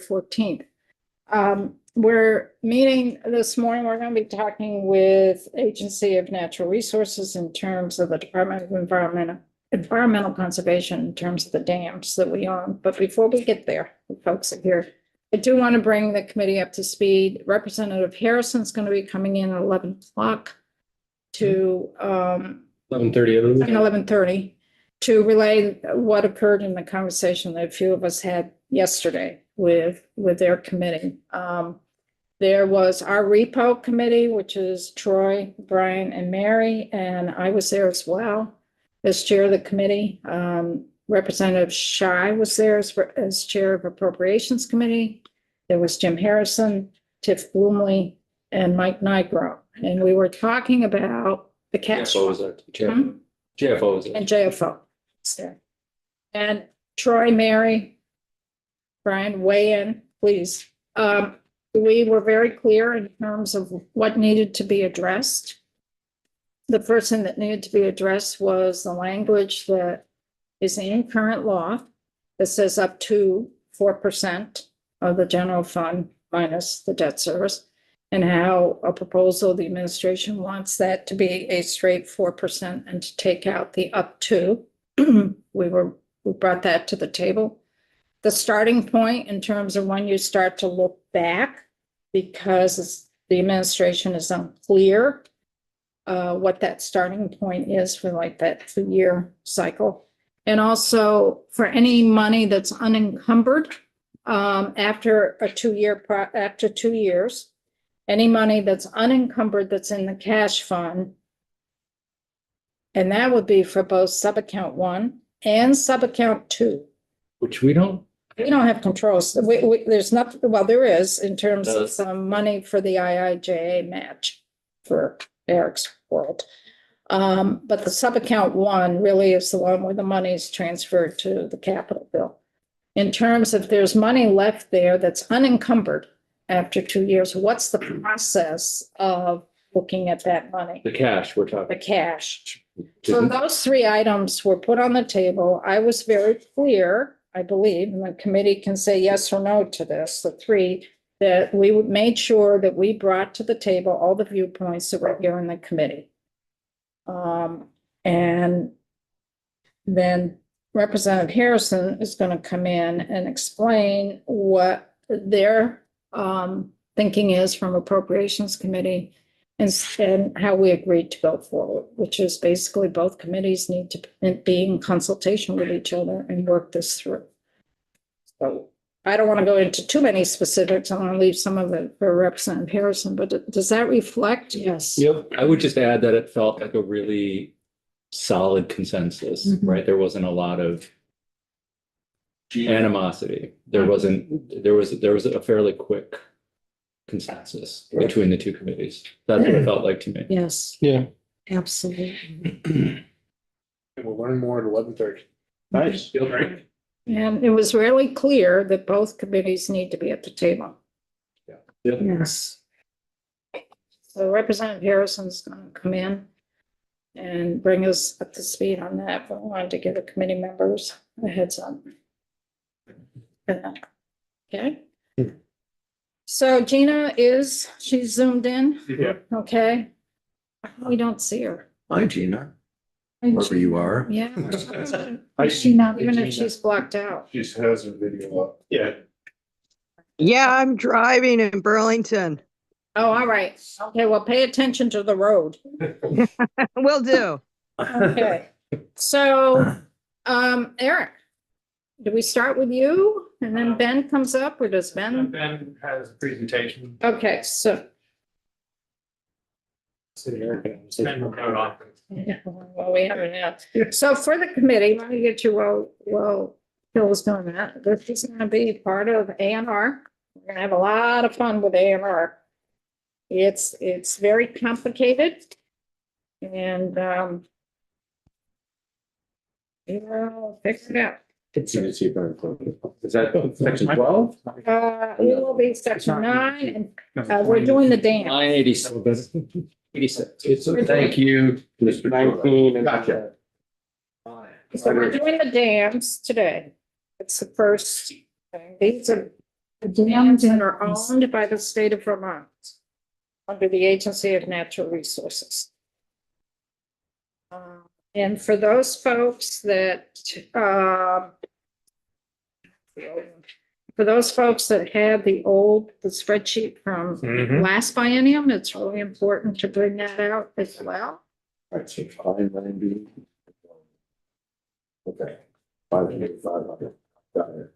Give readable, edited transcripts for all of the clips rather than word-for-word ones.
14th. We're meeting this morning. We're going to be talking with Agency of Natural Resources in terms of the Department of Environmental Conservation in terms of the dams that we own. But before we get there, the folks are here. I do want to bring the committee up to speed. Representative Harrison's going to be coming in at 11 o'clock to 11:30 to relay what occurred in the conversation that a few of us had yesterday with their committee. There was our repo committee, which is Troy, Brian, and Mary, and I was there as well as chair of the committee. Representative Shy was there as chair of Appropriations Committee. There was Jim Harrison, Tiff Bloomley, and Mike Nigro. And we were talking about the cash. JFO was there. JFO was there. And JFO. was there. And Troy, Mary, Brian, weigh in, please. We were very clear in terms of what needed to be addressed. The first thing that needed to be addressed was the language that is in current law that says up to 4% of the general fund minus the debt service, and how a proposal, the administration wants that to be a straight 4% and to take out the up to. We brought that to the table. The starting point in terms of when you start to look back, because the administration is unclear what that starting point is for like that 2-year cycle. And also for any money that's unencumbered after 2 years, any money that's unencumbered that's in the cash fund, and that would be for both sub-account 1 and sub-account 2. Which we don't. We don't have controls. There's nothing, well, there is in terms of some money for the IIJA match for Eric's World. But the sub-account 1 really is the one where the money is transferred to the capital bill. In terms of there's money left there that's unencumbered after 2 years, what's the process of looking at that money? The cash we're talking. The cash. So those 3 items were put on the table. I was very clear, I believe, and the committee can say yes or no to this, the 3, that we made sure that we brought to the table all the viewpoints that were here in the committee. And then Representative Harrison is going to come in and explain what their thinking is from Appropriations Committee and how we agreed to go forward, which is basically both committees need to be in consultation with each other and work this through. So I don't want to go into too many specifics. I want to leave some of it for Representative Harrison, but does that reflect? Yes. Yep. I would just add that it felt like a really solid consensus, right? There wasn't a lot of animosity. There was a fairly quick consensus between the 2 committees. That's what it felt like to me. Yes. Yeah. Absolutely. We'll learn more at 11:30. Nice. Feel great. And it was really clear that both committees need to be at the table. Yeah. Yes. So Representative Harrison's going to come in and bring us up to speed on that, but I wanted to give the committee members a heads up. Okay. So Gina she's zoomed in? Yeah. Okay. We don't see her. Hi, Gina, wherever you are. Yeah. Hi, Is she not, even if Gina. she's blocked out? She has her video up. Yeah. Yeah, I'm driving in Burlington. Oh, all right. Okay, well, pay attention to the road. Will do. Okay. So, Eric, do we start with you and then Ben comes up, or does Ben? Ben has a presentation. Okay, so, Ben will go off. well, we haven't yet. So for the committee, let me get you, well, Phil's doing that. This is gonna be part of A&R. We're gonna have a lot of fun with A&R. It's very complicated. And, we'll fix it out. Is that section 12? It will be section 9, and we're doing the dance. 986. 86. Thank you, Mr. 19 and. Gotcha. So we're doing the dams today. It's the first thing. These are The dams that are owned by the state of Vermont under the Agency of Natural Resources. And for those folks that, for those folks that had the spreadsheet from Mhm. last biennium, it's really important to bring that out as well. Alright, so 590. Okay. 585. Got it.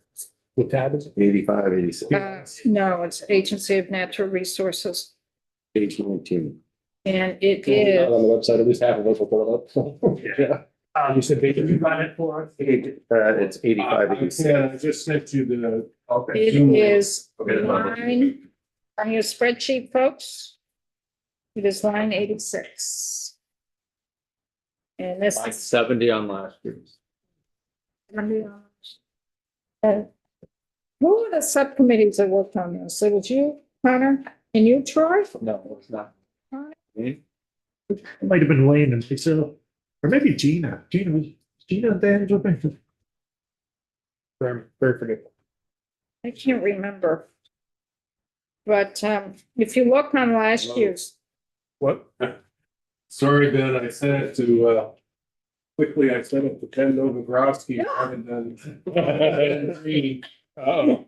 What tab is it? 85, 86, No, it's Agency of Natural Resources, 18, and it Not is, on the website, at least half of us will pull it up. Yeah. You said you got it for us? It's 85, 86. Yeah, I just sent you the. it is Okay, that's not- line, on your spreadsheet, folks. It is line 86. And this Like is 70 on last year's. Uh, who are the subcommittees that worked on this? It was you, Connor, and you, Troy? No, it's not. It might have been Wayne and Lisa, or maybe Gina. Gina and Dan. Very forgetful. I can't remember. But if you look on last year's, What? Sorry, Ben, I sent it to, quickly, I sent it to Ken Novogrowski and then. Oh.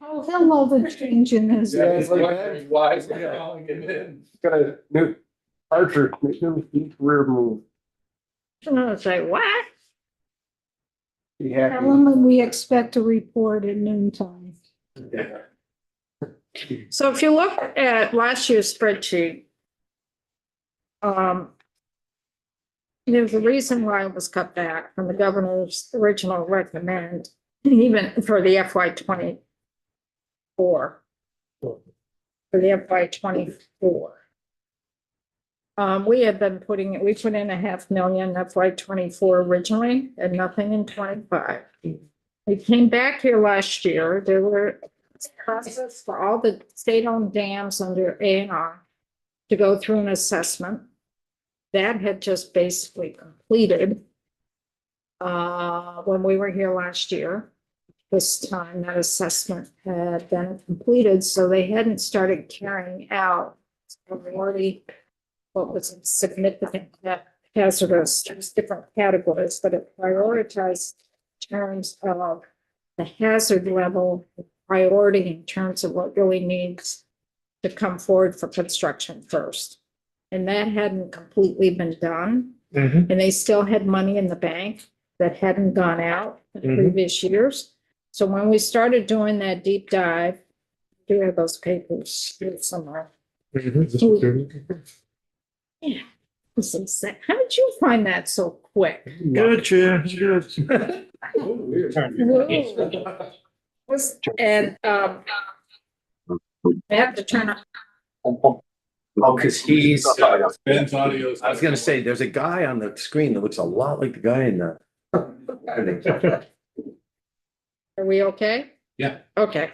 oh, hello, the change in this. Yeah, it's like, why is he calling him in? Got a new Archer, new career move. And I was like, what? Be happy. Tell them that we expect a report at noontime. Yeah. So if you look at last year's spreadsheet, there's a reason why it was cut back from the governor's original recommend, even for the FY 24. For the FY 24. We have been we put in $500,000 FY 24 originally and nothing in 25. We came back here last year, there were process for all the state-owned dams under A&R to go through an assessment. That had just basically completed when we were here last year. This time that assessment had been completed, so they hadn't started carrying out already what was significant hazardous, there's different categories, but it prioritized in terms of the hazard level, priority in terms of what really needs to come forward for construction first. And that hadn't completely been done. Mhm. And they still had money in the bank that hadn't gone out in Mhm. previous years. So when we started doing that deep dive, do have those papers here somewhere. This is sad. How did you find that so quick? Good, Chair. And I have to turn on. Oh, because he's, Ben's audio. I was gonna say, there's a guy on the screen that looks a lot like the guy in the. Are we okay? Yeah. Okay.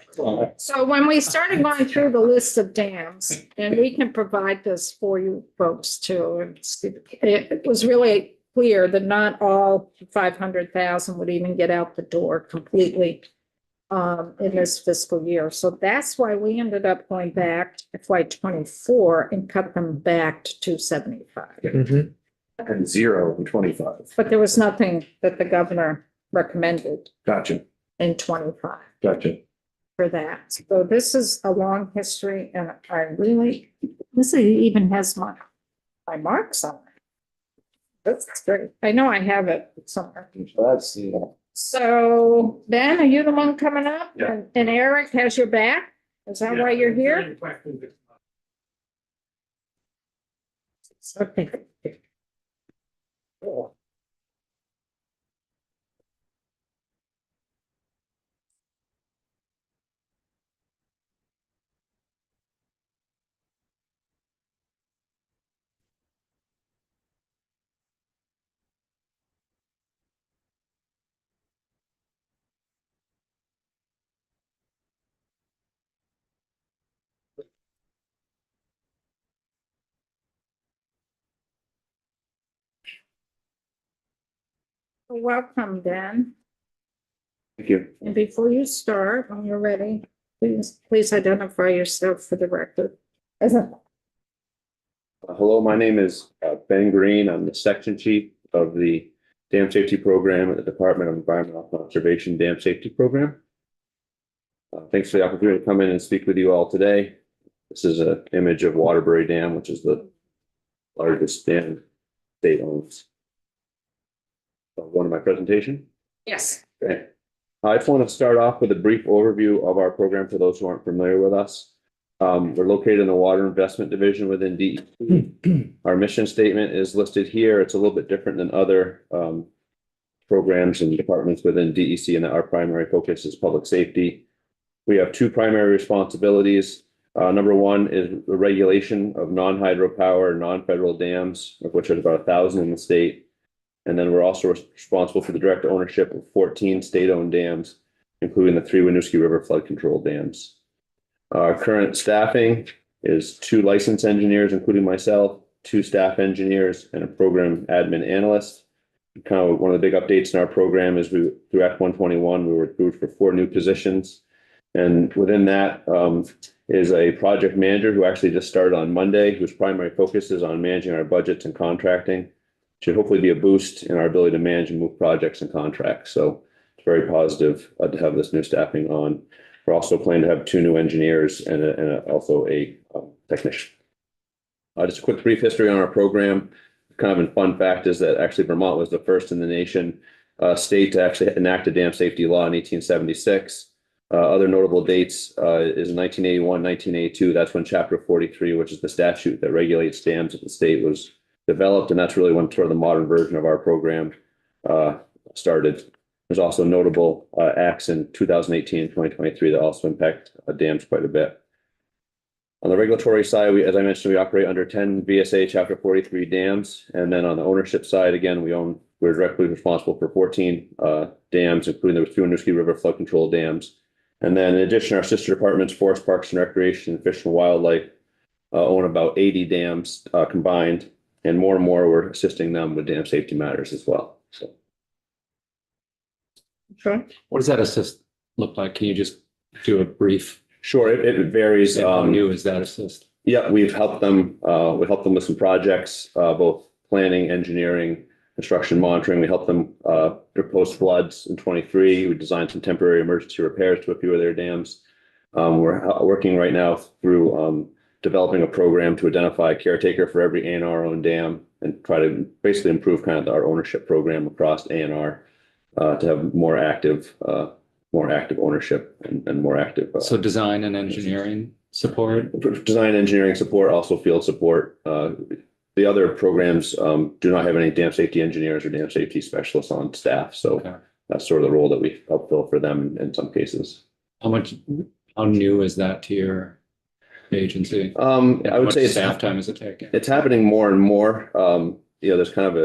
So when we started going through the list of dams, and we can provide this for you folks too, it was really clear that not all 500,000 would even get out the door completely in this fiscal year. So that's why we ended up going back to FY 24 and cut them back to 275. And 0 in 25. But there was nothing that the governor recommended Gotcha, in 25. gotcha. For that. So this is a long history and I really, this even has my marks on it. That's great. I know I have it somewhere. Let's see. So Ben, are you the one coming up? Yeah. And Eric has your back? Is that why you're here? Okay. Cool. Welcome, Ben. Thank you. And before you start, when you're ready, Please identify yourself for the record. Hello, my name is Ben Green. I'm the section chief of the Dam Safety Program at the Department of Environmental Conservation Dam Safety Program. Thanks for the opportunity to come in and speak with you all today. This is an image of Waterbury Dam, which is the largest dam state owns. One of my presentation. Yes. Okay. I just want to start off with a brief overview of our program for those who aren't familiar with us. We're located in the Water Investment Division within DEC. Our mission statement is listed here. It's a little bit different than other programs and departments within DEC, and that our primary focus is public safety. We have two primary responsibilities. Number one is the regulation of non-hydropower, non-federal dams, of which there's about 1,000 in the state. And then we're also responsible for the direct ownership of 14 state-owned dams, including the 3 Winooski River flood control dams. Our current staffing is 2 licensed engineers, including myself, 2 staff engineers, and a program admin analyst. Kind of one of the big updates in our program is through Act 121, we were approved for 4 new positions. And within that is a project manager who actually just started on Monday, whose primary focus is on managing our budgets and contracting. Should hopefully be a boost in our ability to manage and move projects and contracts. So it's very positive to have this new staffing on. We're also planning to have 2 new engineers and also a technician. Just a quick brief history on our program. Kind of a fun fact is that actually Vermont was the first in the nation state to actually enact a dam safety law in 1876. Other notable dates is in 1981, 1982. That's when Chapter 43, which is the statute that regulates dams at the state, was developed, and that's really when sort of the modern version of our program started. There's also notable acts in 2018 and 2023 that also impact dams quite a bit. On the regulatory side, as I mentioned, we operate under 10 VSA Chapter 43 dams, and then on the ownership side, again, we're directly responsible for 14 dams, including the 2 Winooski River flood control dams. And then in addition, our sister departments, Forest Parks and Recreation, and Fish and Wildlife, own about 80 dams combined. And more, we're assisting them with dam safety matters as well. So, Sure. What does that assist look like? Can you just do a brief? sure, it varies. How new is that assist? Yeah, we've helped them. We helped them with some projects, both planning, engineering, construction, monitoring. We helped them post floods in 23. We designed some temporary emergency repairs to a few of their dams. We're working right now through developing a program to identify a caretaker for every ANR owned dam and try to basically improve kind of our ownership program across ANR to have more active ownership and more active. So design and engineering support? Design engineering support, also field support. The other programs do not have any dam safety engineers or dam safety specialists on staff. So Okay. that's sort of the role that we help fill for them in some cases. How new is that to your agency? I How would much say it's staff time is it taking? It's happening more and more. There's kind of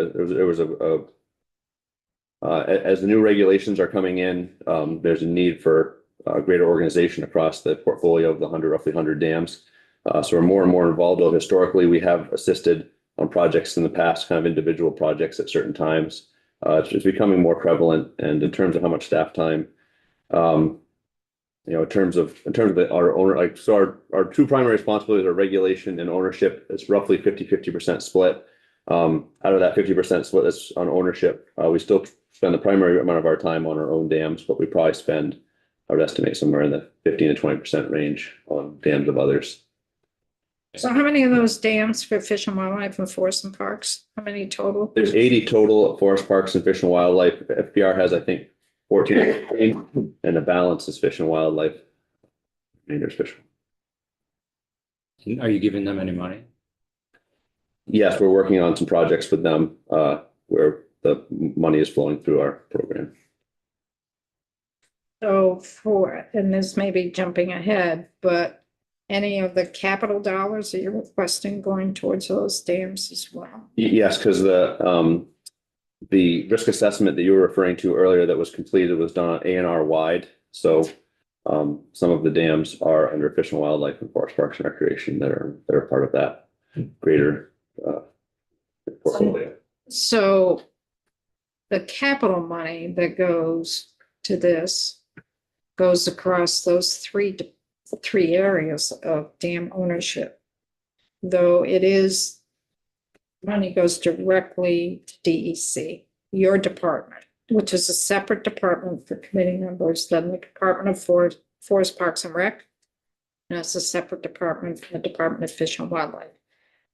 as the new regulations are coming in, there's a need for greater organization across the portfolio of the roughly 100 dams. So we're more and more involved. Though historically, we have assisted on projects in the past, kind of individual projects at certain times. It's becoming more prevalent. And in terms of how much staff time, in terms of our owner, our 2 primary responsibilities are regulation and ownership. It's roughly 50% split. Out of that 50% split that's on ownership, we still spend the primary amount of our time on our own dams, but we probably spend, I would estimate, somewhere in the 15 to 20% range on dams of others. So how many of those dams for Fish and Wildlife and Forest and Parks? How many total? There's 80 total at Forest Parks and Fish and Wildlife. FPR has, I think, 14, and the balance is Fish and Wildlife. And there's fish. Are you giving them any money? Yes, we're working on some projects with them where the money is flowing through our program. So and this may be jumping ahead, but any of the capital dollars that you're requesting going towards those dams as well? Yes, because the risk assessment that you were referring to earlier that was completed was done on ANR wide. So some of the dams are under Fish and Wildlife and Forest Parks and Recreation that are part of that greater portfolio. So the capital money that goes to this goes across those 3 three areas of dam ownership. Though it is, money goes directly to DEC, your department, which is a separate department for committee members than the Department of Forest Parks and Rec. And it's a separate department from the Department of Fish and Wildlife.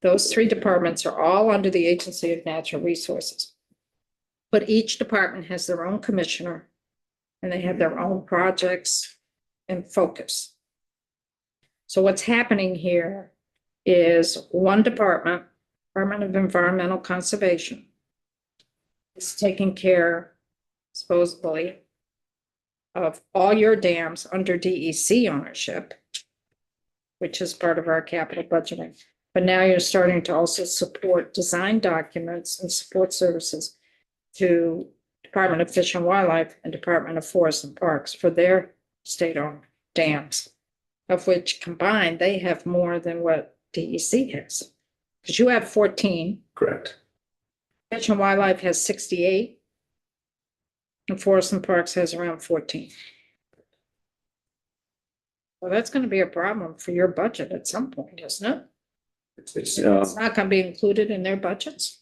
Those three departments are all under the Agency of Natural Resources. But each department has their own commissioner and they have their own projects and focus. So what's happening here is one department, Department of Environmental Conservation, is taking care, supposedly, of all your dams under DEC ownership, which is part of our capital budgeting. But now you're starting to also support design documents and support services to Department of Fish and Wildlife and Department of Forests and Parks for their state-owned dams, of which combined, they have more than what DEC has. Because you have 14, Correct. Fish and Wildlife has 68, and Forests and Parks has around 14. Well, that's going to be a problem for your budget at some point, isn't it? It's, It's not going to be included in their budgets.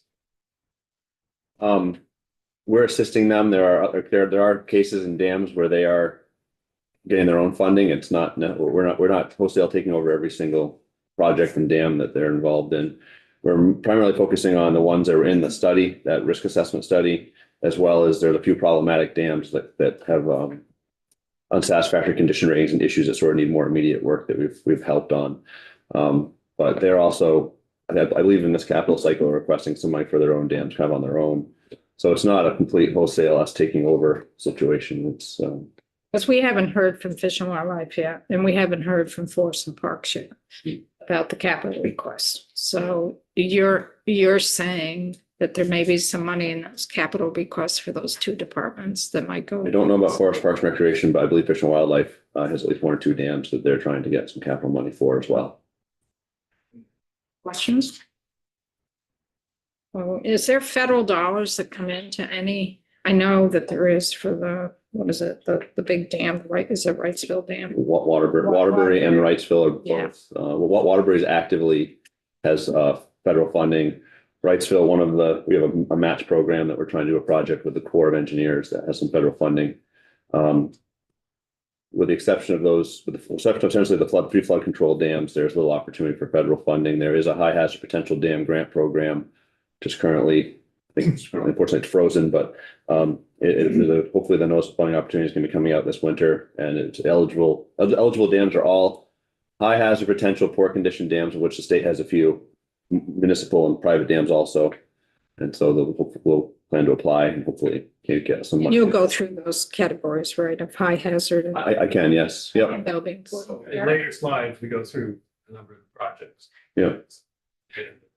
we're assisting them. There are cases and dams where they are getting their own funding. It's not, no, we're not wholesale taking over every single project and dam that they're involved in. We're primarily focusing on the ones that are in the study, that risk assessment study, as well as there's a few problematic dams that have unsatisfactory condition ratings and issues that sort of need more immediate work that we've helped on. But they're also, I believe in this capital cycle, requesting some money for their own dams, kind of on their own. So it's not a complete wholesale us taking over situation. It's Because we haven't heard from Fish and Wildlife yet, and we haven't heard from Forests and Parks yet about the capital request. So you're saying that there may be some money in those capital requests for those two departments that might go. I don't know about Forest Parks and Recreation, but I believe Fish and Wildlife has at least one or two dams that they're trying to get some capital money for as well. Questions? Well, is there federal dollars that come into any? I know that there is for the, what is it, the big dam, right? Is it Wrightsville Dam? Waterbury and Wrightsville are Yeah. both. Waterbury's actively has federal funding. Wrightsville, we have a match program that we're trying to do a project with the Corps of Engineers that has some federal funding. With the exception of those, with the exception of essentially the three flood control dams, there's little opportunity for federal funding. There is a high hazard potential dam grant program, just currently, I think it's unfortunately it's frozen, but hopefully the notice of funding opportunity is going to be coming out this winter, and it's eligible dams are all high hazard potential poor condition dams, of which the state has a few, municipal and private dams also. And so we'll plan to apply and hopefully can get some money. You'll go through those categories, right, of high hazard. And I can, yes. Yep. that'll be So important. in later slides, we go through a number of projects. Yeah.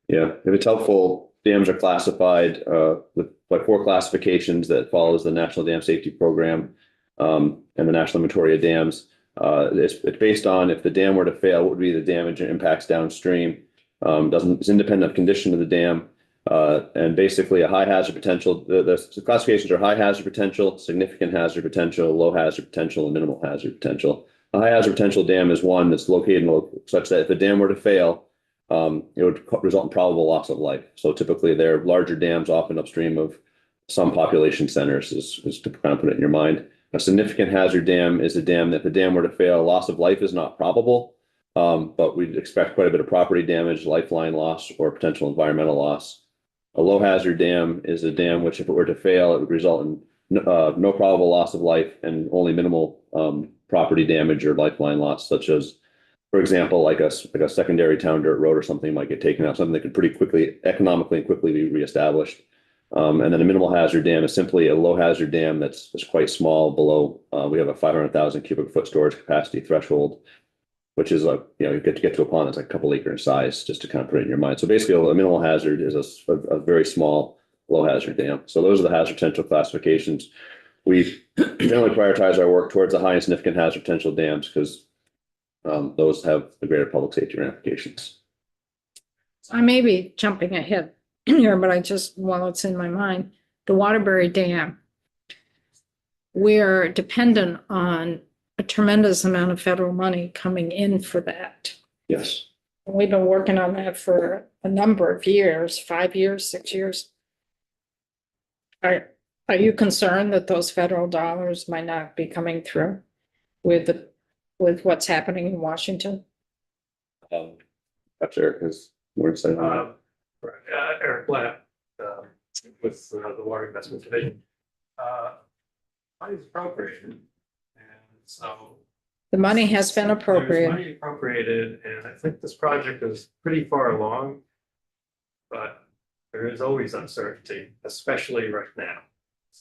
Yeah. If it's helpful, dams are classified by 4 classifications that follows the National Dam Safety Program and the National Inventory of Dams. It's based on if the dam were to fail, what would be the damage and impacts downstream. It's independent of condition of the dam. And basically a high hazard potential, the classifications are high hazard potential, significant hazard potential, low hazard potential, and minimal hazard potential. A high hazard potential dam is one that's located such that if the dam were to fail, it would result in probable loss of life. So typically they're larger dams, often upstream of some population centers, is to kind of put it in your mind. A significant hazard dam is a dam that if the dam were to fail, loss of life is not probable, but we'd expect quite a bit of property damage, lifeline loss, or potential environmental loss. A low hazard dam is a dam which, if it were to fail, it would result in no probable loss of life and only minimal property damage or lifeline loss, such as, for example, like a secondary town dirt road or something might get taken out, something that could pretty quickly, economically and quickly be reestablished. And then a minimal hazard dam is simply a low hazard dam that's quite small. We have a 500,000 cubic foot storage capacity threshold, which is you get to a pond that's like a couple acre in size, just to kind of put it in your mind. So basically a minimal hazard is a very small low hazard dam. So those are the hazard potential classifications. We generally prioritize our work towards the high and significant hazard potential dams because those have the greater public safety ramifications. I may be jumping ahead here, but while it's in my mind, the Waterbury Dam, we're dependent on a tremendous amount of federal money coming in for that. Yes. We've been working on that for a number of years, 5 years, 6 years. Are you concerned that those federal dollars might not be coming through with what's happening in Washington? That's Eric has more insight on Eric Blatt, with the Water Investment Division. Money is appropriated, and so. The money has been There's appropriated. money appropriated, and I think this project is pretty far along. But there is always uncertainty, especially right now.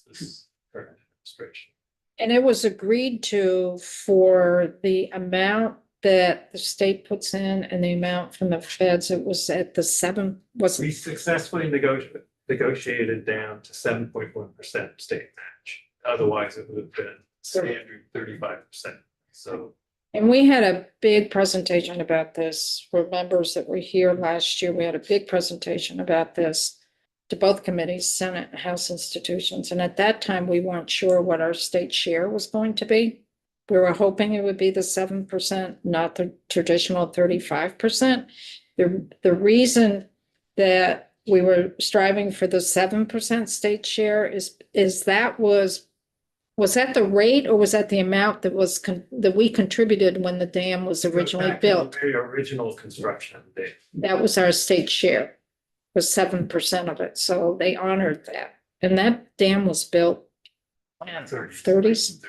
This current administration. And it was agreed to for the amount that the state puts in and the amount from the feds, it was at the 7, We wasn't, successfully negotiated down to 7.1% state match. Otherwise, it would have been standard 35%. So and we had a big presentation about this for members that were here last year. We had a big presentation about this to both committees, Senate and House institutions. And at that time, we weren't sure what our state share was going to be. We were hoping it would be the 7%, not the traditional 35%. The reason that we were striving for the 7% state share is that was that the rate or was that the amount that was that we contributed when the dam was originally back to the built? very original construction of the dam. That was our state share, was 7% of it. So they honored that. And that dam was built in 30s.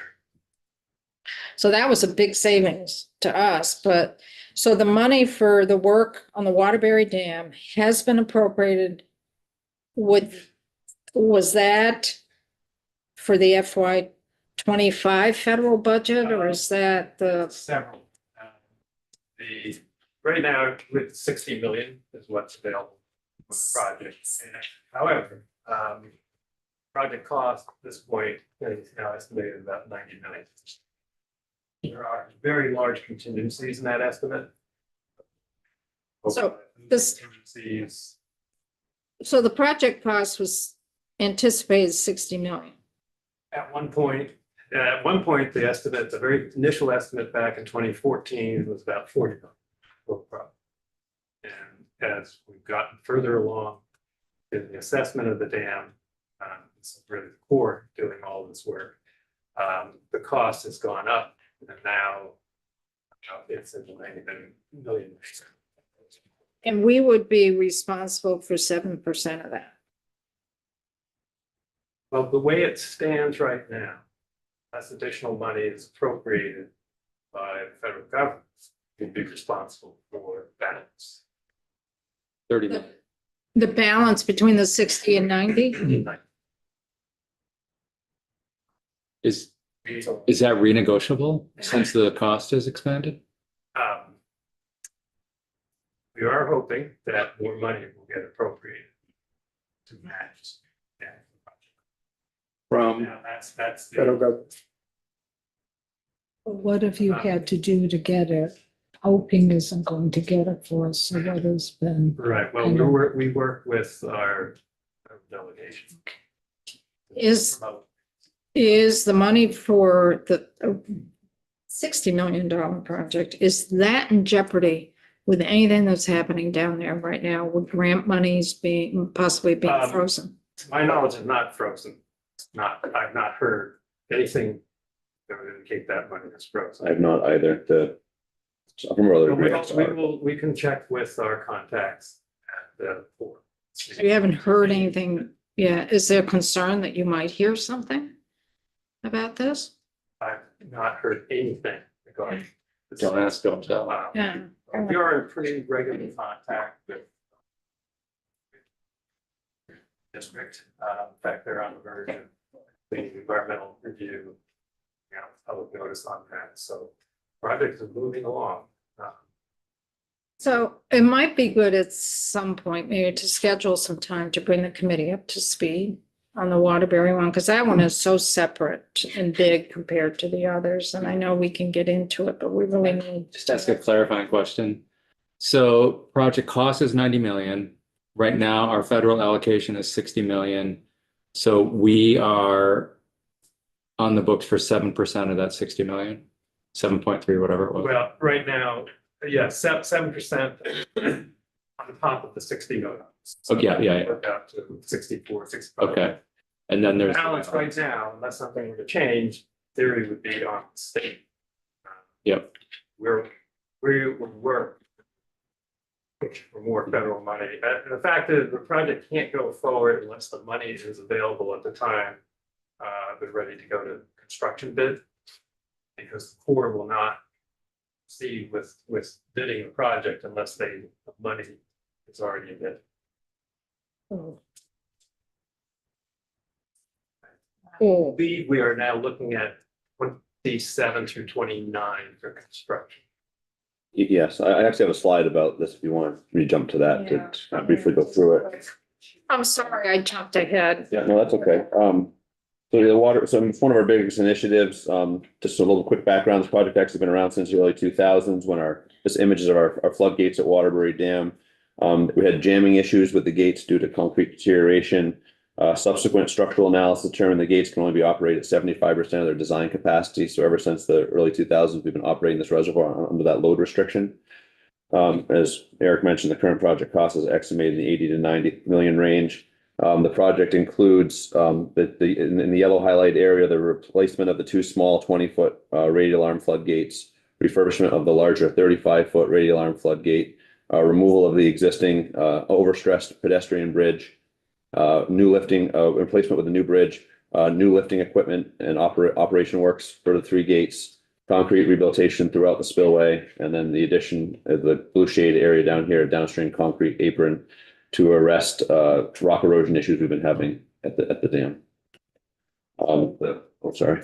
So that was a big savings to us, but so the money for the work on the Waterbury Dam has been appropriated. Was that for the FY25 federal budget or is that the, Several. Right now, with 60 million is what's available for the project. And however, project cost at this point is now estimated about 90 million. There are very large contingencies in that estimate. So this- Contingencies, so the project cost was anticipated 60 million. at one point, the estimate, the very initial estimate back in 2014 was about 40 million. for the project. And as we've gotten further along in the assessment of the dam, it's really the Corps doing all this work. The cost has gone up and now it's in the 90 million. And we would be responsible for 7% of that. Well, the way it stands right now, as additional money is appropriated by the federal government, you'd be responsible for balance. 30 million. The balance between the 60 and 90? Is that renegotiable since the cost has expanded? We are hoping that more money will get appropriated to match that. From Now, that's Federal the, government. What have you had to do to get it? Hoping isn't going to get it for us, so what has been? right, well, we work with our delegation. Is the money for the $60 million project, is that in jeopardy with anything that's happening down there right now with grant monies possibly being frozen? To my knowledge, it's not frozen. It's not, I've not heard anything that would indicate that money is frozen. I have not either from other grants. We can check with our contacts at the port. So you haven't heard anything yet. Is there concern that you might hear something about this? I've not heard anything regarding. this. Don't ask, don't tell. Yeah. We are in pretty regular contact with district. In fact, they're on the verge of the environmental review, public notice on that. So projects are moving along. So it might be good at some point maybe to schedule some time to bring the committee up to speed on the Waterbury one, because that one is so separate and big compared to the others. And I know we can get into it, but we really need. Just ask a clarifying question. So project cost is 90 million. Right now, our federal allocation is 60 million. So we are on the books for 7% of that 60 million. 7.3, whatever it was. Well, right now, yeah, 7% on top of the 60 million. Okay, yeah. Work out to 64, 65. Okay. And then The there's. balance right now, unless something were to change, theory would be on the state. Yep, We would work for more federal money. The fact is, the project can't go forward unless the money is available at the time they're ready to go to construction bid. Because the Corps will not see with bidding a project unless the money is already in bid. Oh, We are now looking at 27 through 29 for construction. Yes, I actually have a slide about this if you want me to jump to that to kind of briefly go through it. I'm sorry, I jumped ahead. Yeah, no, that's okay. So the water, so it's one of our biggest initiatives. Just a little quick background, this project actually been around since the early 2000s when this images of our floodgates at Waterbury Dam. We had jamming issues with the gates due to concrete deterioration. Subsequent structural analysis determined the gates can only be operated at 75% of their design capacity. So ever since the early 2000s, we've been operating this reservoir under that load restriction. As Eric mentioned, the current project cost is estimated in the 80 to 90 million range. The project includes in the yellow highlight area, the replacement of the two small 20-foot radial arm floodgates, refurbishment of the larger 35-foot radial arm floodgate, removal of the existing overstressed pedestrian bridge, new lifting, replacement with a new bridge, new lifting equipment and operation works for the three gates, concrete rehabilitation throughout the spillway, and then the addition of the blue shade area down here, downstream concrete apron to arrest rock erosion issues we've been having at the dam. Sorry,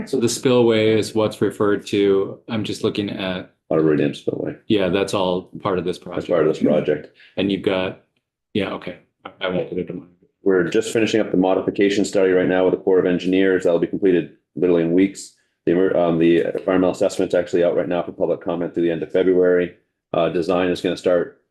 so the spillway is what's referred to, I'm just looking at, Waterbury Dam spillway. yeah, that's all part of this As project. part of this project. And you've got, yeah, okay, I won't put it in mind. We're just finishing up the modification study right now with the Corps of Engineers. That'll be completed literally in weeks. The environmental assessment's actually out right now for public comment through the end of February. Design is going to start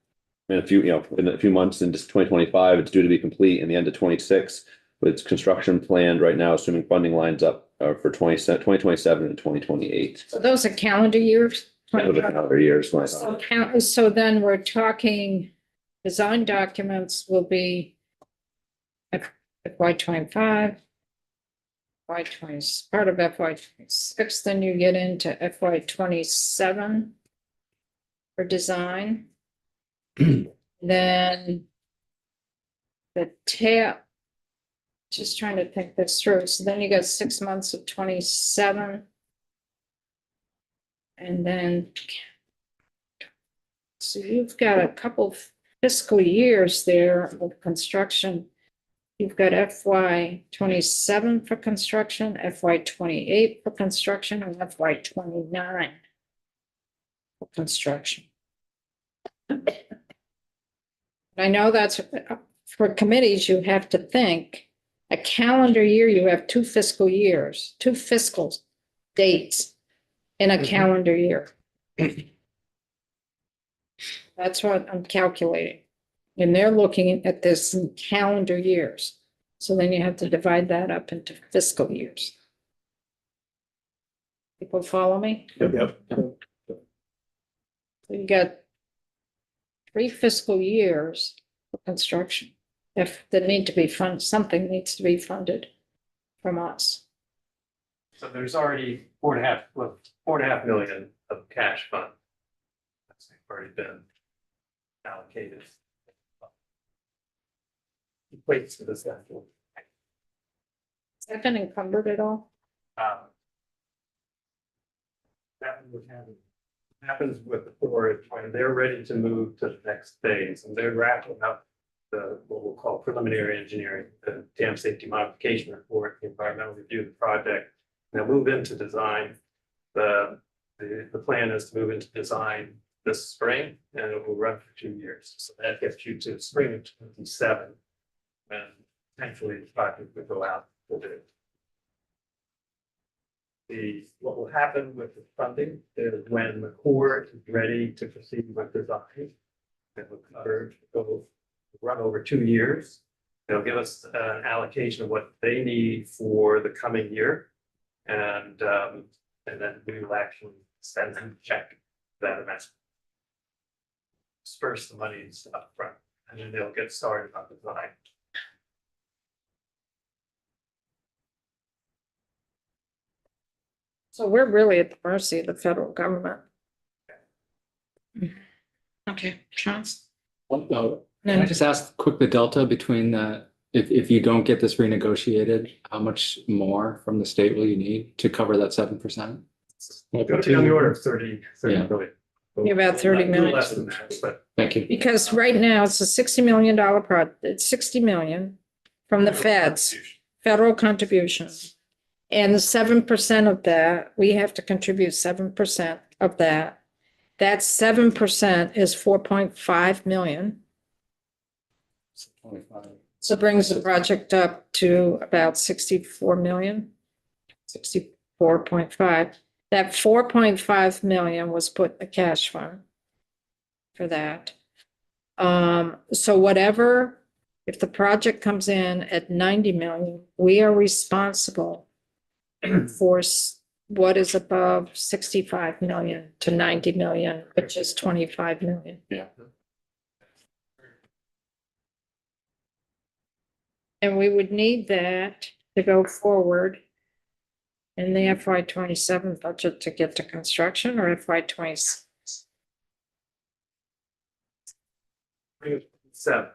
in a few months in just 2025. It's due to be complete in the end of 26 with its construction planned right now, assuming funding lines up for 2027 and 2028. So those are calendar years? End of the calendar years. So then we're talking, design documents will be FY 25, FY 20, part of FY 26, then you get into FY 27 for design. Then the tail, just trying to think this through. So then you got 6 months of 27. And then, so you've got a couple fiscal years there of construction. You've got FY 27 for construction, FY 28 for construction, and FY 29 for construction. I know that's, for committees, you have to think, a calendar year, you have 2 fiscal years, 2 fiscal dates in a calendar year. That's what I'm calculating. And they're looking at this in calendar years. So then you have to divide that up into fiscal years. People follow me? Yep. So you got 3 fiscal years for construction. If they need to be funded, something needs to be funded from us. So there's already 4.5 million of cash fund. That's already been allocated. Equates to this. Has that been encumbered at all? That would happens with the Corps when they're ready to move to the next phase and they're wrapping up what we'll call preliminary engineering, the dam safety modification report, the environmental review of the project. They'll move into design. The plan is to move into design this spring and it will run for 2 years. So that gets you to spring of 27. And thankfully the project will go out for bid. What will happen with the funding is when the Corps is ready to proceed with design, it will run over 2 years. They'll give us an allocation of what they need for the coming year. And And then we will actually send them a check that amount. Disperse the monies up front, and then they'll get started on the design. So we're really at the mercy of the federal government. Okay, Sean? Can I just ask quick the delta between the, if you don't get this renegotiated, how much more from the state will you need to cover that 7%? It'll be on the order of 30 Yeah. million. Be about 30 A little million. less than that, but Thank you. Because right now it's a $60 million project, it's 60 million from the feds, federal contribution. And the 7% of that, we have to contribute 7% of that. That 7% is 4.5 million. So it brings the project up to about 64 million, 64.5. That 4.5 million was put in the cash fund for that. So whatever, if the project comes in at 90 million, we are responsible for what is above 65 million to 90 million, which is 25 million. Yeah. And we would need that to go forward in the FY 27 budget to get to construction, or FY 26. 7.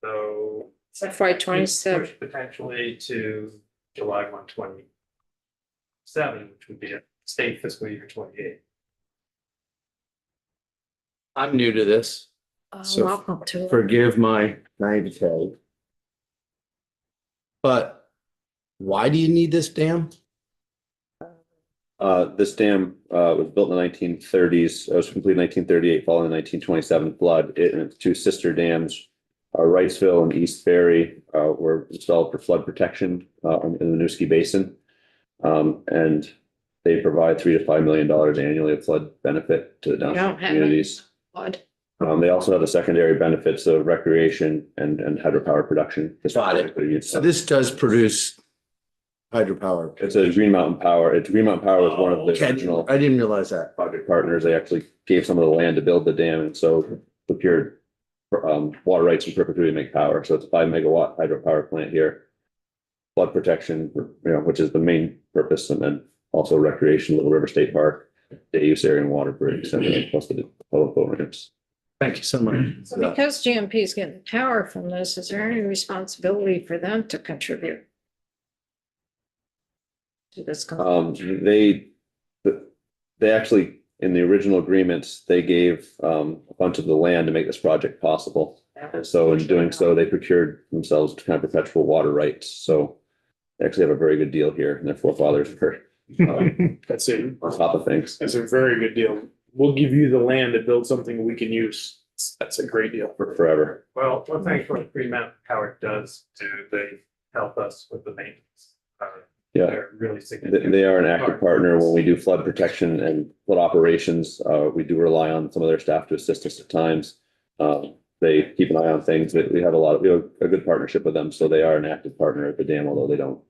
So. FY 27. Push potentially to July 127, which would be a state fiscal year 28. I'm new to this. So Welcome to it. Forgive my naivete. But why do you need this dam? This dam was built in the 1930s. It was completed in 1938 following the 1927 flood. It and its two sister dams, Wrightsville and East Ferry, were installed for flood protection in the Winooski Basin. And they provide $3 to $5 million annually of flood benefit to the don't downstream have communities. Flood. They also have the secondary benefits of recreation and hydropower production. Got it. So this does produce hydropower. It's a Green Mountain Power. Green Mountain Power was one of the Okay, original I didn't realize that. project partners. They actually gave some of the land to build the dam and so procured water rights in perpetuity to make power. So it's a 5 megawatt hydropower plant here. Flood protection, which is the main purpose, and then also recreation, Little River State Park, day use area and water breaks, and then plus the public boat ramps. Thank you so much. So because GMP is getting power from this, is there any responsibility for them to contribute to this? They actually, in the original agreements, they gave a bunch of the land to make this project possible. And so in doing so, they procured themselves kind of perpetual water rights. So they actually have a very good deal here, and their forefathers were That's it. on top of things. That's a very good deal. We'll give you the land to build something we can use. That's a great deal. For forever. Well, one thing what Green Mountain Power does they help us with the maintenance. Yeah. They're really significant. They are an active partner when we do flood protection and flood operations. We do rely on some of their staff to assist us at times. They keep an eye on things. We have a good partnership with them. So they are an active partner at the dam, although they don't,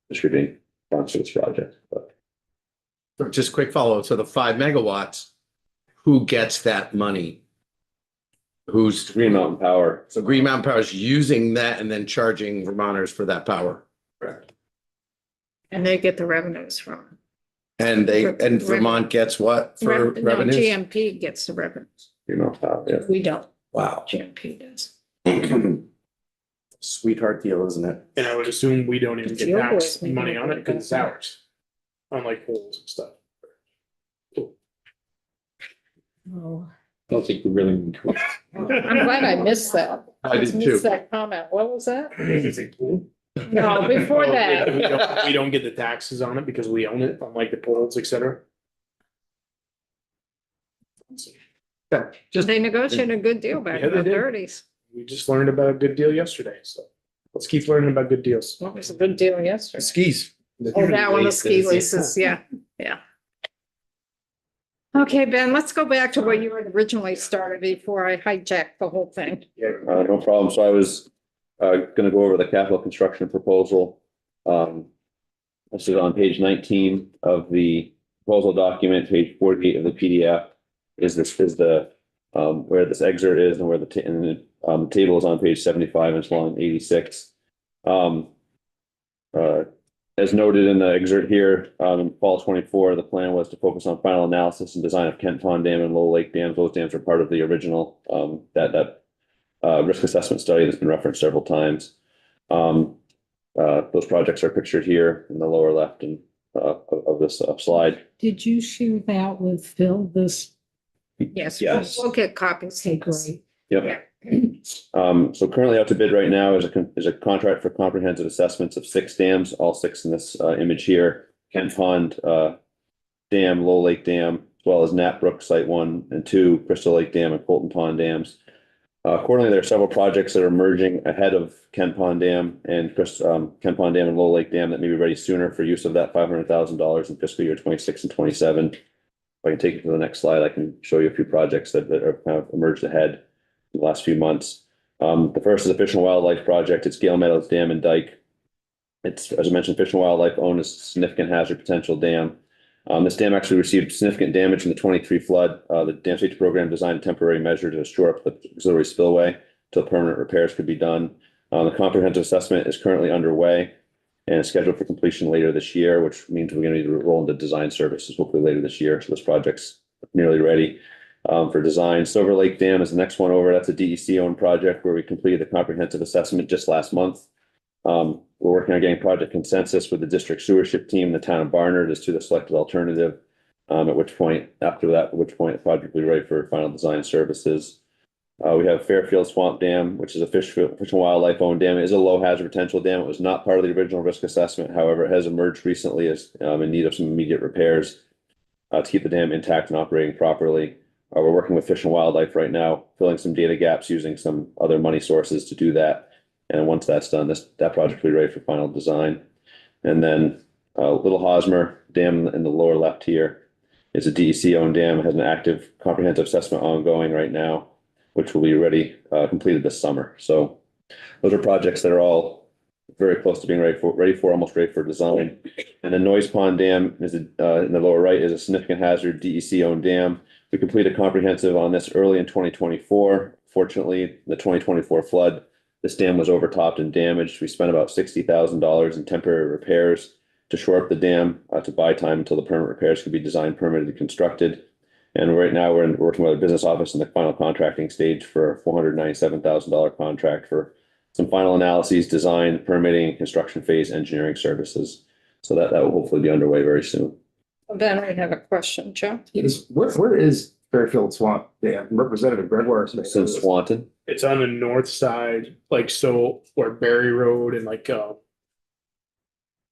distributing funds for this project. But So just quick follow-up. So the 5 megawatts, who gets that money? Who's, Green Mountain Power. so Green Mountain Power is using that and then charging Vermonters for that power. Correct. And they get the revenues from. And Vermont gets what for No, revenues? GMP gets the revenues. Green Mountain Power, yeah. We don't, Wow. GMP does. Sweetheart deal, isn't it? And I would assume we don't even get Your tax boys may money be on it able to because it's ours. Unlike poles and stuff. Oh, I don't think we really need to. I'm glad I missed that. I did Missed too. that comment. What was that? It's a pool. No, before that. We don't get the taxes on it because we own it, unlike the poles, et cetera. Just They negotiated a good deal back Yeah, in they the did. thirties. We just learned about a good deal yesterday, so let's keep learning about good deals. What was a good deal yesterday? skis. Oh, that one, the ski leases, yeah. Okay, Ben, let's go back to where you had originally started before I hijacked the whole thing. No problem. So I was gonna go over the capital construction proposal. This is on page 19 of the proposal document, page 48 of the PDF. Is the where this excerpt is and where the table is on page 75 and it's line 86. As noted in the excerpt here, in fall 24, the plan was to focus on final analysis and design of Kent Pond Dam and Lowell Lake dams. Those dams are part of the original risk assessment study that's been referenced several times. Those projects are pictured here in the lower left and of this slide. Did you share that with Phil, this? Yes, Yes. we'll get copies. Okay, great. Yep. So currently out to bid right now is a contract for comprehensive assessments of 6 dams, all 6 in this image here. Kent Pond Dam, Lowell Lake Dam, as well as Knapp Brook Site 1 and 2, Crystal Lake Dam and Colton Pond dams. Accordingly, there are several projects that are emerging ahead of Kent Pond Dam and Kent Pond Dam and Lowell Lake Dam that may be ready sooner for use of that $500,000 in fiscal year 26 and 27. If I can take you to the next slide, I can show you a few projects that are kind of emerged ahead in the last few months. The first is a Fish and Wildlife project. It's Gale Meadows Dam and Dike. It's, as I mentioned, Fish and Wildlife owned a significant hazard potential dam. This dam actually received significant damage in the 23 flood. The dam safety program designed a temporary measure to shore up the auxiliary spillway until permanent repairs could be done. The comprehensive assessment is currently underway and is scheduled for completion later this year, which means we're going to need to roll into design services hopefully later this year. So this project's nearly ready for design. Silver Lake Dam is the next one over. That's a DEC-owned project where we completed the comprehensive assessment just last month. We're working on getting project consensus with the district sewership team in the town of Barnard as to the selected alternative. At which point the project will be ready for final design services. We have Fairfield Swamp Dam, which is a fish and wildlife owned dam. It is a low hazard potential dam. It was not part of the original risk assessment. However, it has emerged recently as in need of some immediate repairs to keep the dam intact and operating properly. We're working with Fish and Wildlife right now, filling some data gaps using some other money sources to do that. And once that's done, that project will be ready for final design. And then Little Hosmer Dam in the lower left here is a DEC-owned dam. It has an active comprehensive assessment ongoing right now, which will be ready, completed this summer. So those are projects that are all very close to being almost ready for design. And the Noise Pond Dam is in the lower right is a significant hazard DEC-owned dam. We completed comprehensive on this early in 2024. Fortunately, the 2024 flood, this dam was overtopped and damaged. We spent about $60,000 in temporary repairs to shore up the dam to buy time until the permanent repairs could be designed, permitted, and constructed. And right now we're working with our business office in the final contracting stage for a $497,000 contract for some final analyses, design, permitting, and construction phase engineering services. So that will hopefully be underway very soon. Then I have a question, Joe. Where is Fairfield Swamp Dam? Representative Gregoire. It's in Swanton. It's on the north side, like so where Berry Road and like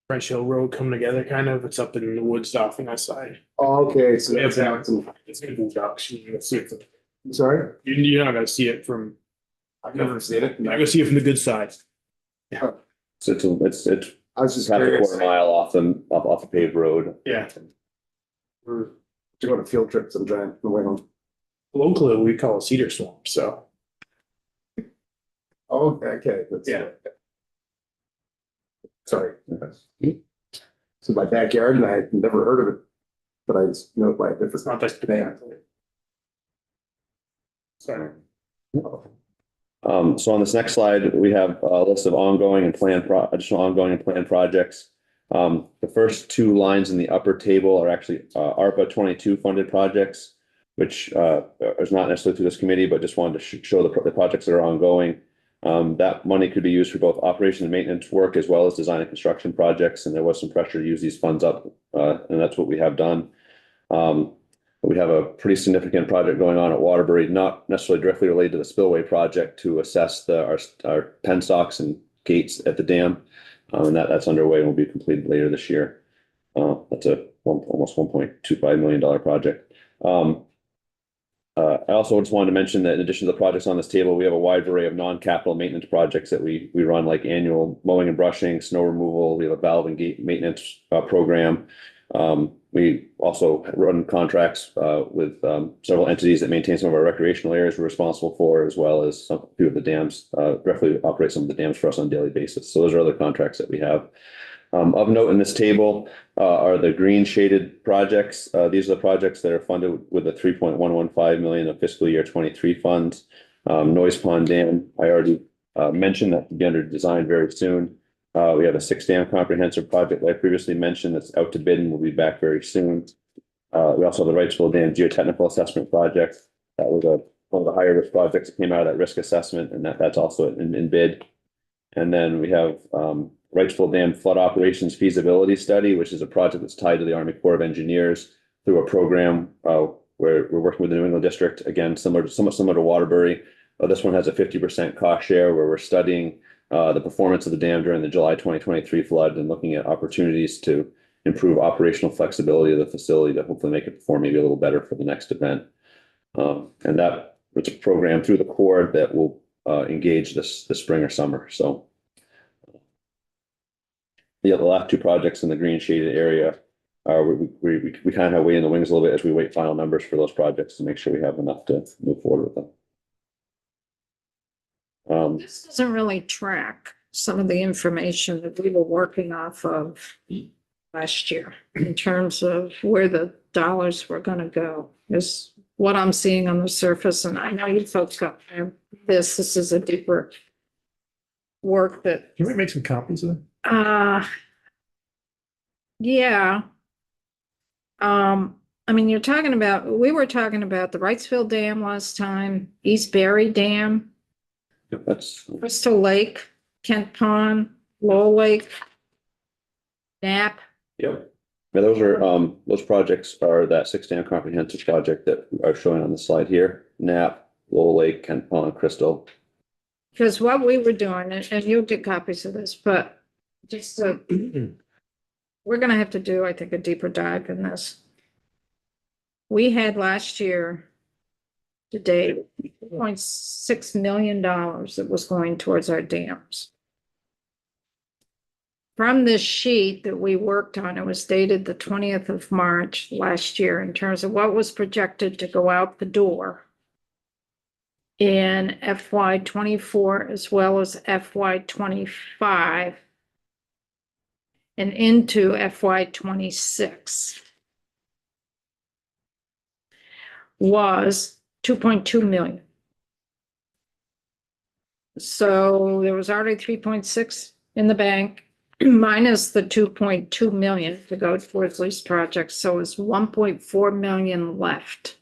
French Hill Road come together, kind of. It's up in the woods off on that side. Oh, okay, so It's that's it's good induction. You can see it. I'm sorry, You're not gonna see it from. I've never seen it. You're gonna see it from the good side. So it's I was just half a curious. quarter mile off the paved road. Yeah. We're doing a field trip sometime on the way home. Locally, we call it Cedar Swamp. So Oh, okay, that's. Yeah. Sorry. So my backyard and I had never heard of it, but I just know it by a different. it's not that name. Sorry. So on this next slide, we have a list of ongoing and additional ongoing and planned projects. The first 2 lines in the upper table are actually ARPA 22 funded projects, which is not necessarily through this committee, but just wanted to show the projects that are ongoing. That money could be used for both operation and maintenance work as well as design and construction projects. And there was some pressure to use these funds up, and that's what we have done. We have a pretty significant project going on at Waterbury, not necessarily directly related to the spillway project, to assess our penstocks and gates at the dam. And that's underway and will be completed later this year. That's almost $1.25 million project. I also just wanted to mention that in addition to the projects on this table, we have a wide array of non-capital maintenance projects that we run, like annual mowing and brushing, snow removal. We have a valve and gate maintenance program. We also run contracts with several entities that maintain some of our recreational areas we're responsible for, as well as a few of the dams, directly operate some of the dams for us on a daily basis. So those are other contracts that we have. Of note in this table are the green shaded projects. These are the projects that are funded with the 3.115 million of fiscal year 23 funds. Noise Pond Dam, I already mentioned that to be under design very soon. We have a 6-dam comprehensive project that I previously mentioned that's out to bid and will be back very soon. We also have the Wrightsville Dam geotechnical assessment project. That was one of the higher risk projects that came out of that risk assessment, and that's also in bid. And then we have Wrightsville Dam flood operations feasibility study, which is a project that's tied to the Army Corps of Engineers through a program where we're working with the New England District, again, somewhat similar to Waterbury. This one has a 50% cost share where we're studying the performance of the dam during the July 2023 flood and looking at opportunities to improve operational flexibility of the facility to hopefully make it perform maybe a little better for the next event. And that it's a program through the Corps that will engage this spring or summer. So yeah, the last two projects in the green shaded area we kind of have wait in the wings a little bit as we wait final numbers for those projects to make sure we have enough to move forward with them. This doesn't really track some of the information that we were working off of last year in terms of where the dollars were going to go. Is what I'm seeing on the surface, and I know you folks got this is a deeper work that Can we make some copies of that? yeah. I mean, we were talking about the Wrightsville Dam last time, East Berry Dam, That's Crystal Lake, Kent Pond, Lowell Lake, Knapp. yep. Yeah, those projects are that 6-dam comprehensive project that are showing on the slide here. Knapp, Lowell Lake, Kent Pond, Crystal. Because what we were doing, and you'll get copies of this, but just we're going to have to do, I think, a deeper dive in this. We had last year to date $2.6 million that was going towards our dams. From this sheet that we worked on, it was dated the 20th of March last year in terms of what was projected to go out the door in FY24 as well as FY25 and into FY26 was 2.2 million. So there was already 3.6 in the bank minus the 2.2 million to go towards these projects. So it's 1.4 million left.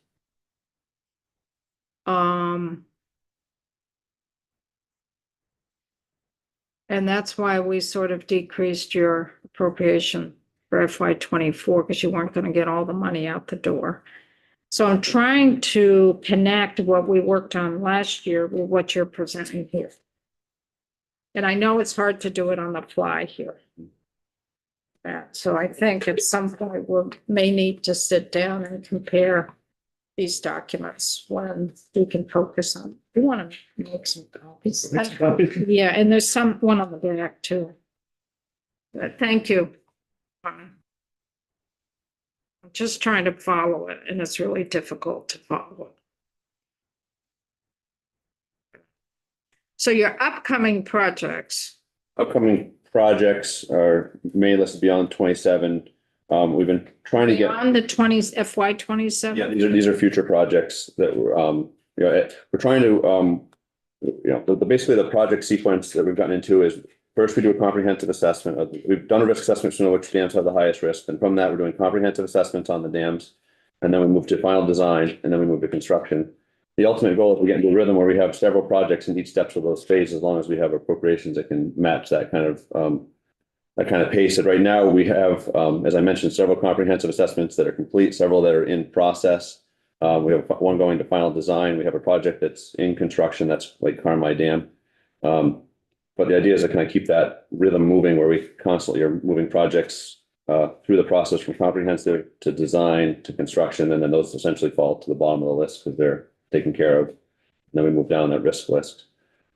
And that's why we sort of decreased your appropriation for FY24 because you weren't going to get all the money out the door. So I'm trying to connect what we worked on last year with what you're presenting here. And I know it's hard to do it on the fly here. So I think at some point we may need to sit down and compare these documents when we can focus on. We want to make some copies. Yeah, and there's one on the back too. But thank you. I'm just trying to follow it, and it's really difficult to follow it. So your upcoming projects. Upcoming projects are mainly listed beyond 27. We've been trying to get on the FY27. Yeah, these are future projects that we're trying to basically the project sequence that we've gotten into is first we do a comprehensive assessment. We've done a risk assessment to know which dams have the highest risk, and from that we're doing comprehensive assessments on the dams, and then we move to final design, and then we move to construction. The ultimate goal is we get into a rhythm where we have several projects in each steps of those phases, as long as we have appropriations that can match that kind of pace. And right now we have, as I mentioned, several comprehensive assessments that are complete, several that are in process. We have one going to final design. We have a project that's in construction, that's Lake Carmi Dam. But the idea is to kind of keep that rhythm moving where we constantly are moving projects through the process from comprehensive to design to construction. And then those essentially fall to the bottom of the list because they're taken care of. And then we move down that risk list.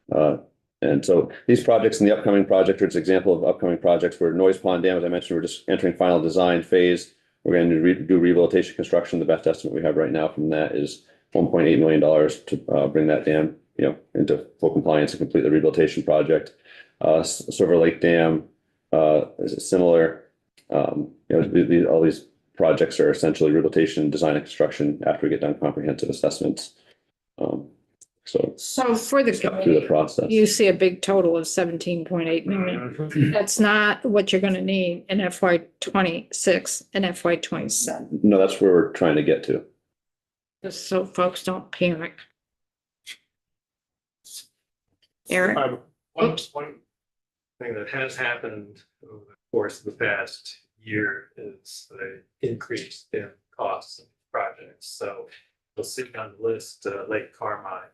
And so these projects and the upcoming project, it's an example of upcoming projects where Noise Pond Dam, as I mentioned, we're just entering final design phase. We're going to do rehabilitation construction. The best estimate we have right now from that is $1.8 million to bring that dam, into full compliance and complete the rehabilitation project. Silver Lake Dam, is it similar? All these projects are essentially rehabilitation, design and construction after we get done comprehensive assessments. So So for the step through the committee, process. you see a big total of 17.8 million. That's not what you're gonna need in FY 26 and FY 27, No, that's where we're trying to get to. just so folks don't panic. Eric? One thing that has happened over the course of the past year is the increase in costs of projects. So you'll see on the list, Lake Carmine.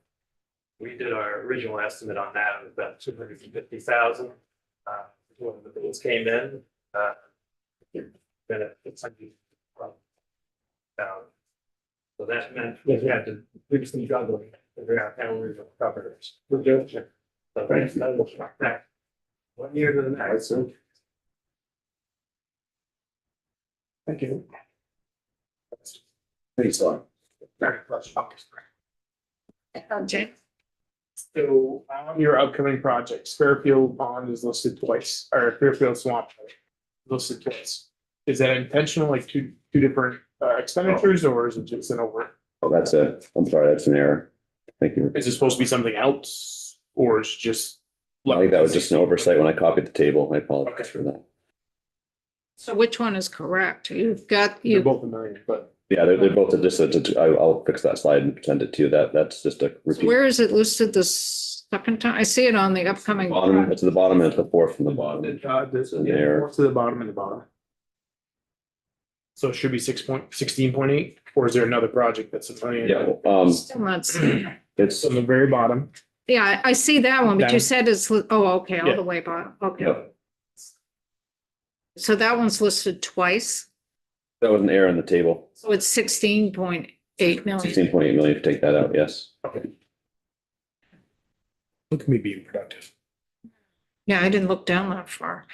We did our original estimate on that, it was about 250,000. When the bills came in, then it's like, so that meant we had to do some juggling, figure out how we were going to cover it. We're doing it. So that's that. 1 year to the next. Thank you. Thanks, Lauren. Very much. Jane? So on your upcoming projects, Fairfield Pond is listed twice, or Fairfield Swamp is listed twice. Is that intentional, like two different expenditures, or is it just an over? Oh, I'm sorry, that's an error. Thank you. Is it supposed to be something else, or is it just? I think that was just an oversight when I copied the table. I apologize Okay. for that. So which one is correct? You've got, They're you, both a million, but Yeah, they're both I'll fix that slide and send it to you. That's just a repeat. where is it listed the second time? I see it on the upcoming. Bottom, it's at the bottom and it's the fourth from the bottom. this in there. to the bottom and the bottom. So it should be 16.8, or is there another project that's a million? Yeah, Still not seeing it. it's, On the very bottom. Yeah, I see that one, but you Down. said it's, okay, all Yeah. the way bottom, okay. yeah, So that one's listed twice, that was an error in the table. so it's 16.8 million. 16.8 million, if you take that out, yes. Look at me being productive. Yeah, I didn't look down that far.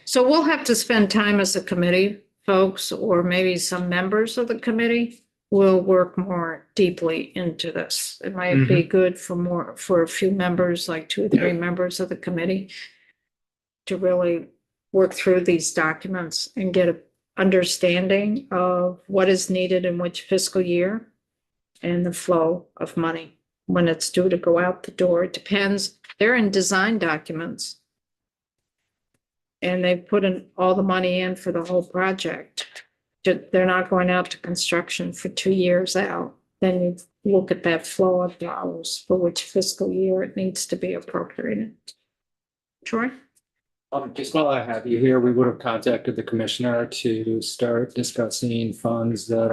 So we'll have to spend time as a committee, folks, or maybe some members of the committee will work more deeply into this. It might be good for a few members, like 2 or 3 members of the committee, to really work through these documents and get an understanding of what is needed in which fiscal year and the flow of money when it's due to go out the door. It depends. They're in design documents. And they put in all the money in for the whole project. They're not going out to construction for 2 years out. Then you look at that flow of dollars for which fiscal year it needs to be appropriated. Troy? Just while I have you here, we would have contacted the commissioner to start discussing funds that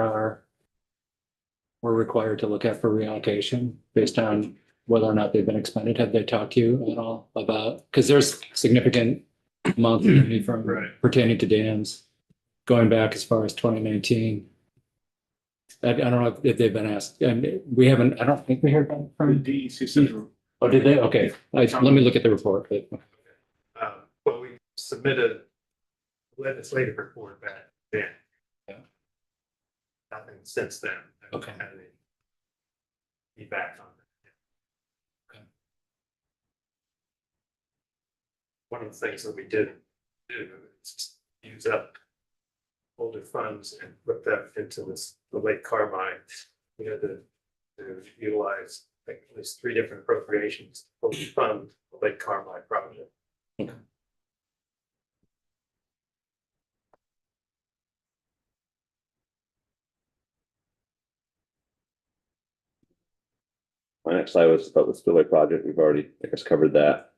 we're required to look at for reallocation based on whether or not they've been expended. Have they talked to you at all about, because there's significant amounts of money from Right. pertaining to dams going back as far as 2019. I don't know if they've been asked, and we haven't, I don't think we heard back from. DEC said. Oh, did they? Okay, let me look at the report, but. Well, we submitted a legislative report back then. Yeah. Nothing since then. I haven't Okay. had any feedback on it. Okay. One of the things that we did do is use up older funds and put them into the Lake Carmine. We had to utilize like at least 3 different appropriations to fund the Lake Carmine project. My next slide was about the spillway project. We've already, I guess, covered that.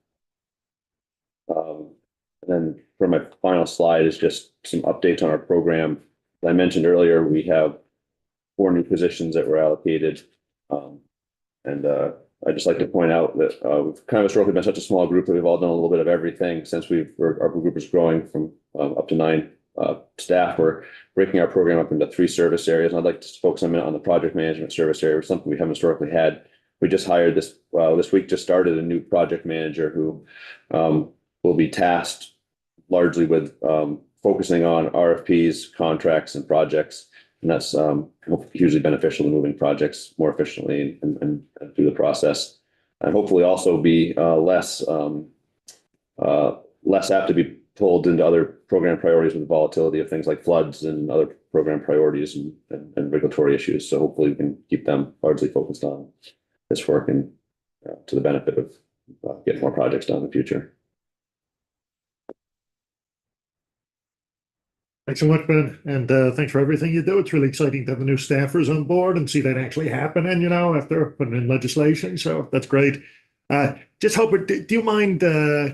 And then for my final slide is just some updates on our program. As I mentioned earlier, we have 4 new positions that were allocated. I'd just like to point out that we've kind of historically been such a small group that we've all done a little bit of everything since our group is growing from up to 9 staff. We're breaking our program up into 3 service areas. And I'd like to focus a minute on the project management service area, something we haven't historically had. We just hired this week, just started a new project manager who will be tasked largely with focusing on RFPs, contracts, and projects. And that's hugely beneficial to moving projects more efficiently and through the process. And hopefully also be less less apt to be pulled into other program priorities with the volatility of things like floods and other program priorities and regulatory issues. So hopefully we can keep them largely focused on this work and to the benefit of getting more projects done in the future. Thanks so much, Ben, and thanks for everything you do. It's really exciting to have the new staffers on board and see that actually happening, you know, after putting in legislation. So that's great. Just hoping, do you mind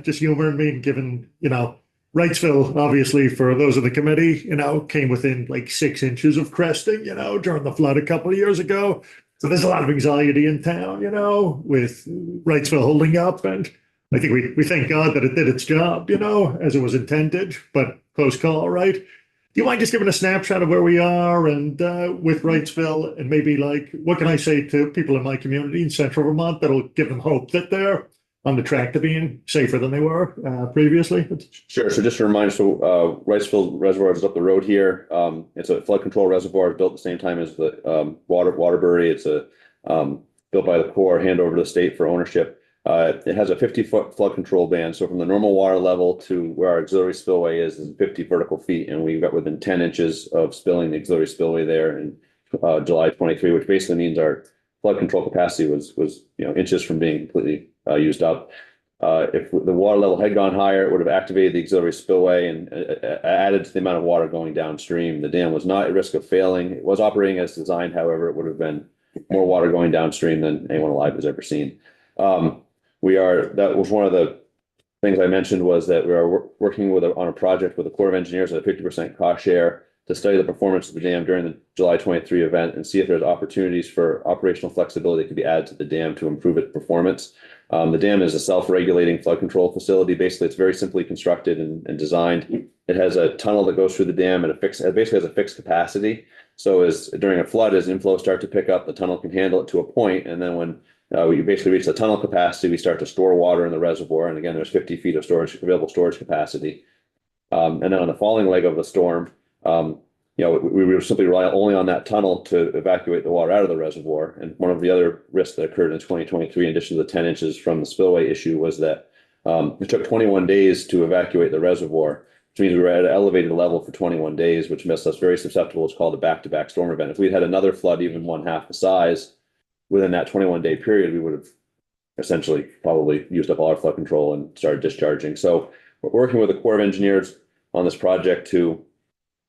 just humoring me and giving, you know, Wrightsville, obviously, for those of the committee, you know, came within like 6 inches of cresting, you know, during the flood a couple of years ago. So there's a lot of anxiety in town, you know, with Wrightsville holding up. And I think we thank God that it did its job, you know, as it was intended, but close call, right? Do you mind just giving a snapshot of where we are and with Wrightsville and maybe like, what can I say to people in my community in central Vermont that'll give them hope that they're on the track to being safer than they were previously? Sure. So just a reminder, so Wrightsville Reservoir is up the road here. It's a flood control reservoir built at the same time as the Waterbury. It's a built by the Corps, hand over to the state for ownership. It has a 50-foot flood control band. So from the normal water level to where our auxiliary spillway is 50 vertical feet. And we got within 10 inches of spilling the auxiliary spillway there in July 23, which basically means our flood control capacity was inches from being completely used up. If the water level had gone higher, it would have activated the auxiliary spillway and added to the amount of water going downstream. The dam was not at risk of failing. It was operating as designed. However, it would have been more water going downstream than anyone alive has ever seen. That was one of the things I mentioned, was that we are working on a project with the Corps of Engineers at a 50% cost share to study the performance of the dam during the July 23 event and see if there's opportunities for operational flexibility that could be added to the dam to improve its performance. The dam is a self-regulating flood control facility. Basically, it's very simply constructed and designed. It has a tunnel that goes through the dam and it basically has a fixed capacity. So as during a flood, as inflows start to pick up, the tunnel can handle it to a point, and then when we basically reach the tunnel capacity, we start to store water in the reservoir. And again, there's 50 feet of available storage capacity. And then on the falling leg of the storm, we would simply rely only on that tunnel to evacuate the water out of the reservoir. And one of the other risks that occurred in 2023, in addition to the 10 inches from the spillway issue, was that it took 21 days to evacuate the reservoir, which means we were at an elevated level for 21 days, which makes us very susceptible. It's called a back-to-back storm event. If we'd had another flood, even one half the size, within that 21-day period, we would have essentially probably used up all our flood control and started discharging. So we're working with the Corps of Engineers on this project to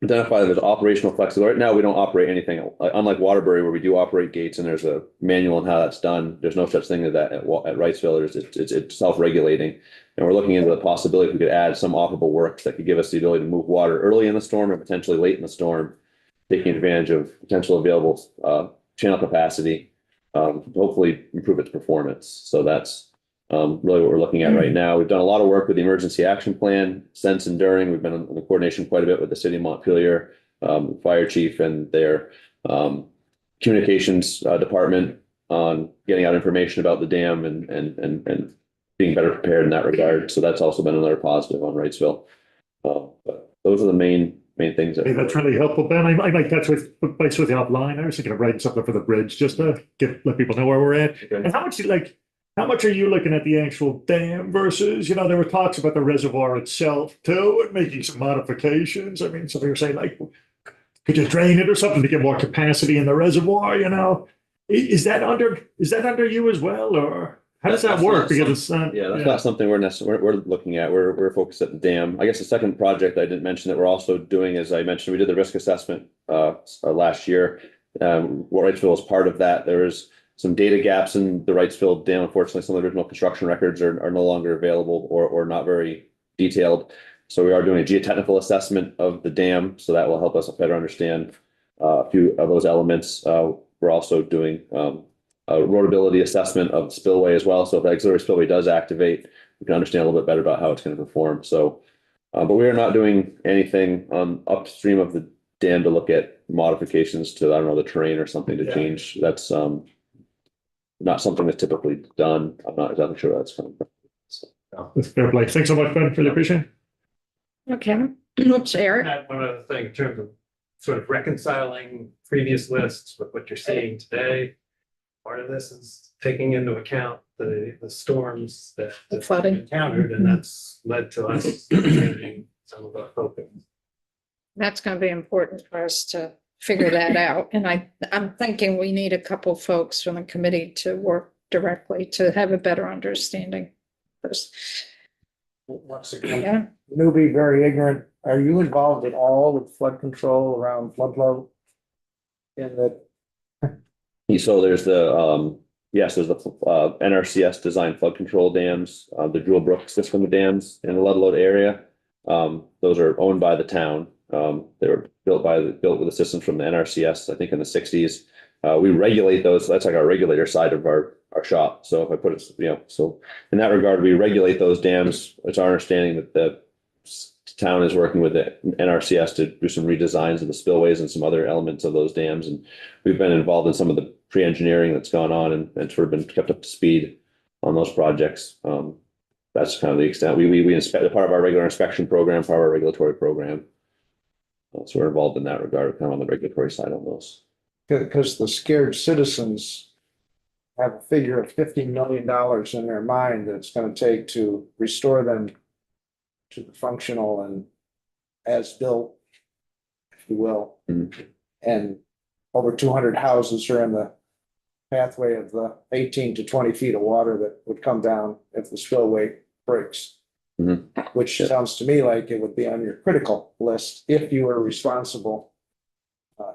identify that there's operational flexibility. Right now, we don't operate anything, unlike Waterbury, where we do operate gates and there's a manual on how that's done. There's no such thing as that at Wrightsville. It's self-regulating. And we're looking into the possibility if we could add some operable works that could give us the ability to move water early in the storm or potentially late in the storm, taking advantage of potential available channel capacity. Hopefully improve its performance. So that's really what we're looking at right now. We've done a lot of work with the emergency action plan since and during. We've been in the coordination quite a bit with the city of Montpelier, fire chief and their communications department on getting out information about the dam and being better prepared in that regard. So that's also been another positive on Wrightsville. But those are the main things. Hey, that's really helpful, Ben. I might touch base with you offline. I was thinking of writing something for the bridge just to let people know where we're at. Okay. And how much are you looking at the actual dam versus, there were talks about the reservoir itself too, and making some modifications. I mean, some people are saying like, could you drain it or something to get more capacity in the reservoir, Is that under you as well, or how does that work? Because it's not. Yeah, that's not something we're looking at. We're focused at the dam. I guess the second project I didn't mention that we're also doing, as I mentioned, we did the risk assessment last year. Wrightsville is part of that. There's some data gaps in the Wrightsville dam. Unfortunately, some of the original construction records are no longer available or not very detailed. So we are doing a geotechnical assessment of the dam. So that will help us better understand a few of those elements. We're also doing a roadability assessment of the spillway as well. So if the auxiliary spillway does activate, we can understand a little bit better about how it's going to perform. So, but we are not doing anything upstream of the dam to look at modifications to, the terrain or something to change. That's not something that's typically done. I'm not exactly sure where that's coming from. So. That's fair play. Thanks so much, Ben. Really appreciate it. Okay, oops, Eric. Add one other thing in terms of sort of reconciling previous lists with what you're seeing today. part of this is taking into account the storms that. The flooding. Encountered, and that's led to us changing some of our focus. That's gonna be important for us to figure that out. And I'm thinking we need a couple folks from the committee to work directly to have a better understanding. First, Once again, yeah, newbie, very ignorant. Are you involved at all with flood control around flood flow? In the, So there's the, yes, there's the, NRCS designed flood control dams, the Jewel Brook system of dams in the Ludlow area. Those are owned by the town. They were built with the systems from the NRCS, I think in the sixties. We regulate those. That's like our regulator side of our shop. So if I put it, so in that regard, we regulate those dams. It's our understanding that the town is working with the NRCS to do some redesigns of the spillways and some other elements of those dams. And we've been involved in some of the pre-engineering that's gone on and sort of been kept up to speed on those projects. That's kind of the extent. We inspect part of our regular inspection program, part of our regulatory program. So we're involved in that regard, kind of on the regulatory side on those. because the scared citizens have a figure of $50 million in their mind that it's gonna take to restore them to the functional and as built, if you will. Mhm. And over 200 houses are in the pathway of the 18 to 20 feet of water that would come down if the spillway breaks. Mhm. Which sounds to me like it would be on your critical list if you were responsible.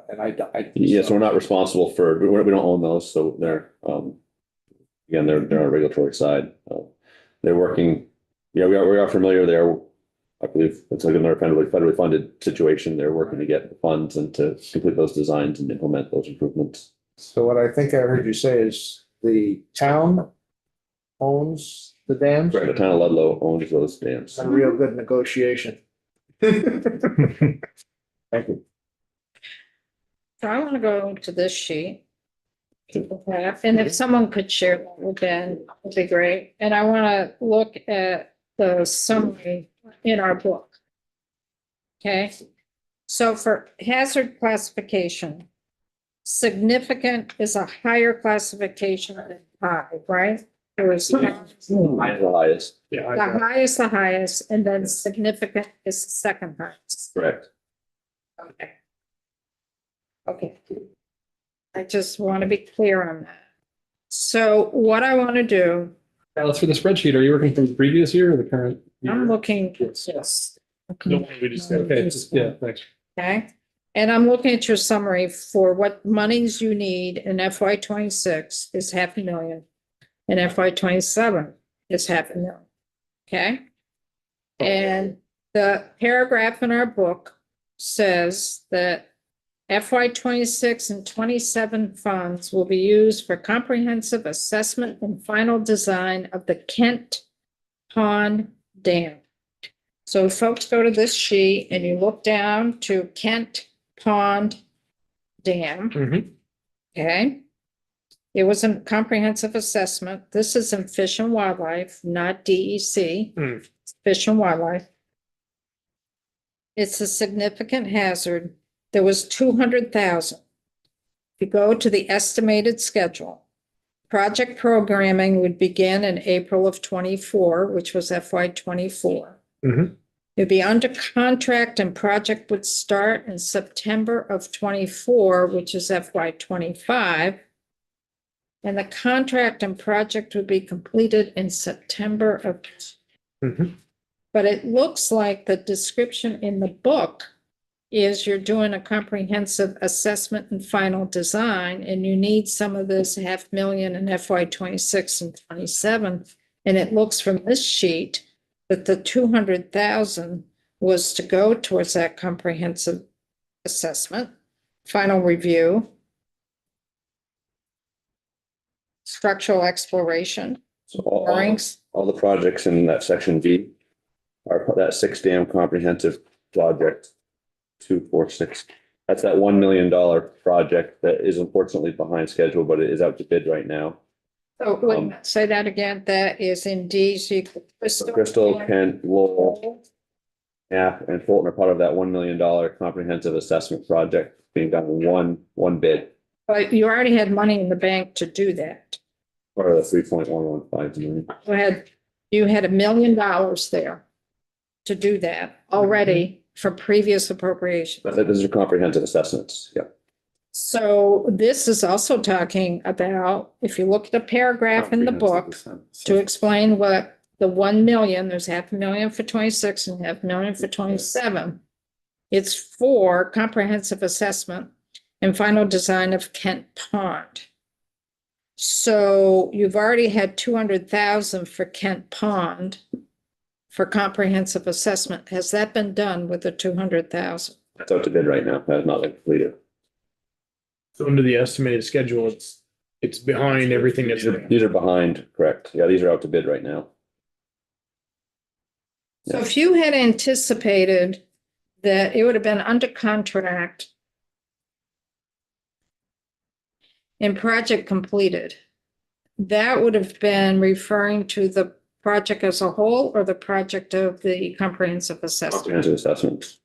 And I. Yes, we're not responsible for, we don't own those, so they're, again, they're on the regulatory side. They're working, we are familiar there. I believe it's like another federally funded situation. They're working to get the funds and to complete those designs and implement those improvements. So what I think I heard you say is the town owns the dams? Right, the town of Ludlow owns those dams. It's a real good negotiation. Thank you. so I want to go to this sheet. And if someone could share that with Ben, it'd be great. And I want to look at the summary in our book. Okay, so for hazard classification, significant is a higher classification than high, right? There was the The highest, highest, and then significant is the second highest. correct. Okay. Okay. I just want to be clear on that. So what I want to do, Alice, for the spreadsheet, are you working from the previous year or the current? year? I'm looking at this, The one we just Okay, just, yeah, thanks. okay? And I'm looking at your summary for what monies you need in FY 26 is $500,000. And FY 27 is $500,000, okay? And the paragraph in our book says that FY 26 and 27 funds will be used for comprehensive assessment and final design of the Kent Pond Dam. So if folks go to this sheet and you look down to Kent Pond Dam. Mhm. Okay. It was a comprehensive assessment. This is in Fish and Wildlife, not DEC. Hmm. It's Fish and Wildlife. It's a significant hazard. There was 200,000. If you go to the estimated schedule, project programming would begin in April of 24, which was FY 24. Mhm. It'd be under contract and project would start in September of 24, which is FY 25. And the contract and project would be completed in September of. Mhm. But it looks like the description in the book is you're doing a comprehensive assessment and final design, and you need some of this $500,000 in FY 26 and 27. And it looks from this sheet that the 200,000 was to go towards that comprehensive assessment, final review, structural exploration, So all borings. the projects in that section B are that 6 dam comprehensive project, 246. That's that $1 million project that is unfortunately behind schedule, but it is out to bid right now. So wait a minute, say that again. That is in D, so you could Crystal, Kent, Lowell, yeah, and Fulton are part of that $1 million comprehensive assessment project being done in one bid. But you already had money in the bank to do that. Part of the 3.115 million. You had $1 million there to do that already for previous appropriations. But those are comprehensive assessments, yeah. So this is also talking about, if you look at the paragraph in the book to explain what the 1 million, there's 500,000 for 26 and 500,000 for 27. It's for comprehensive assessment and final design of Kent Pond. So you've already had 200,000 for Kent Pond for comprehensive assessment. Has that been done with the 200,000? That's out to bid right now. That is not completed. So under the estimated schedule, it's behind everything that's. These are behind, correct. Yeah, these are out to bid right now. So if you had anticipated that it would have been under contract and project completed, that would have been referring to the project as a whole or the project of the comprehensive assessment? Comprehensive assessments.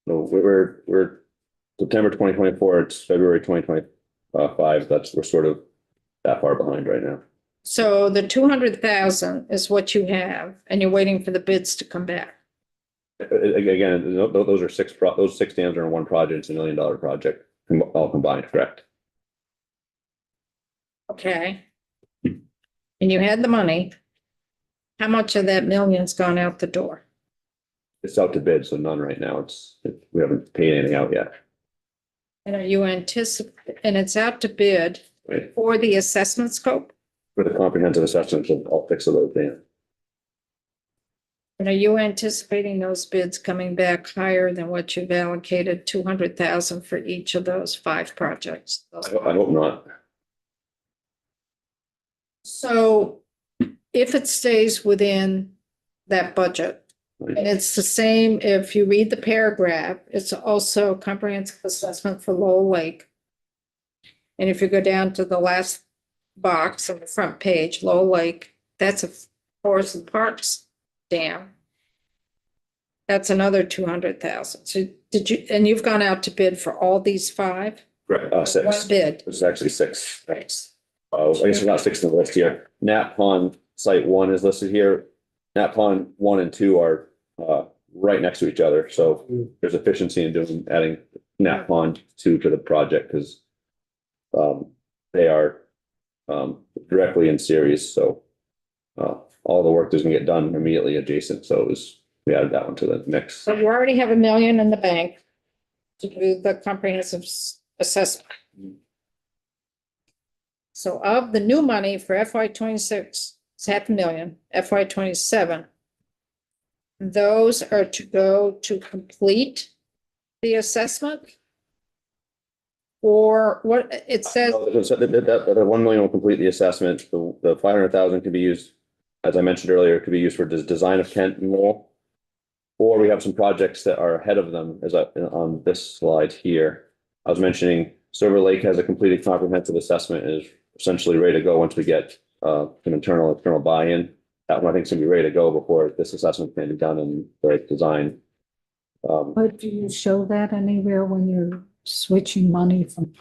So we're September 2024, it's February 2025. We're sort of that far behind right now. So the 200,000 is what you have, and you're waiting for the bids to come back. Again, those are those 6 dams are in one project. It's $1 million project, all combined, correct? Okay. And you had the money. How much of that million's gone out the door? It's out to bid, so none right now. We haven't paid anything out yet. And are you anticipate, and it's out to bid Right. for the assessment scope? For the comprehensive assessments of all 6 of those dams. And are you anticipating those bids coming back higher than what you've allocated 200,000 for each of those 5 projects? I hope not. So if it stays within that budget, Right. and it's the same, if you read the paragraph, it's also comprehensive assessment for Lowell Lake. And if you go down to the last box on the front page, Lowell Lake, that's a Forest and Parks dam. That's another 200,000. So did you, and you've gone out to bid for all these 5? Correct. One 6. bid. It's actually 6. Right. I guess there's not 6 in the list here. Nat Pond Site 1 is listed here. Nat Pond 1 and 2 are right next to each other. So there's efficiency in adding Nat Pond 2 to the project because they are directly in series. So all the work is going to get done immediately adjacent. So we added that one to the mix. So you already have $1 million in the bank to do the comprehensive assessment. So of the new money for FY 26, it's $500,000, FY 27. Those are to go to complete the assessment? Or what it says, The 1 million will complete the assessment. The 500,000 could be used, as I mentioned earlier, could be used for design of Kent and Lowell. Or we have some projects that are ahead of them, as on this slide here. I was mentioning Silver Lake has a completed comprehensive assessment and is essentially ready to go once we get some internal buy-in. That one I think is going to be ready to go before this assessment can be done and the design. But do you show that anywhere when you're switching money from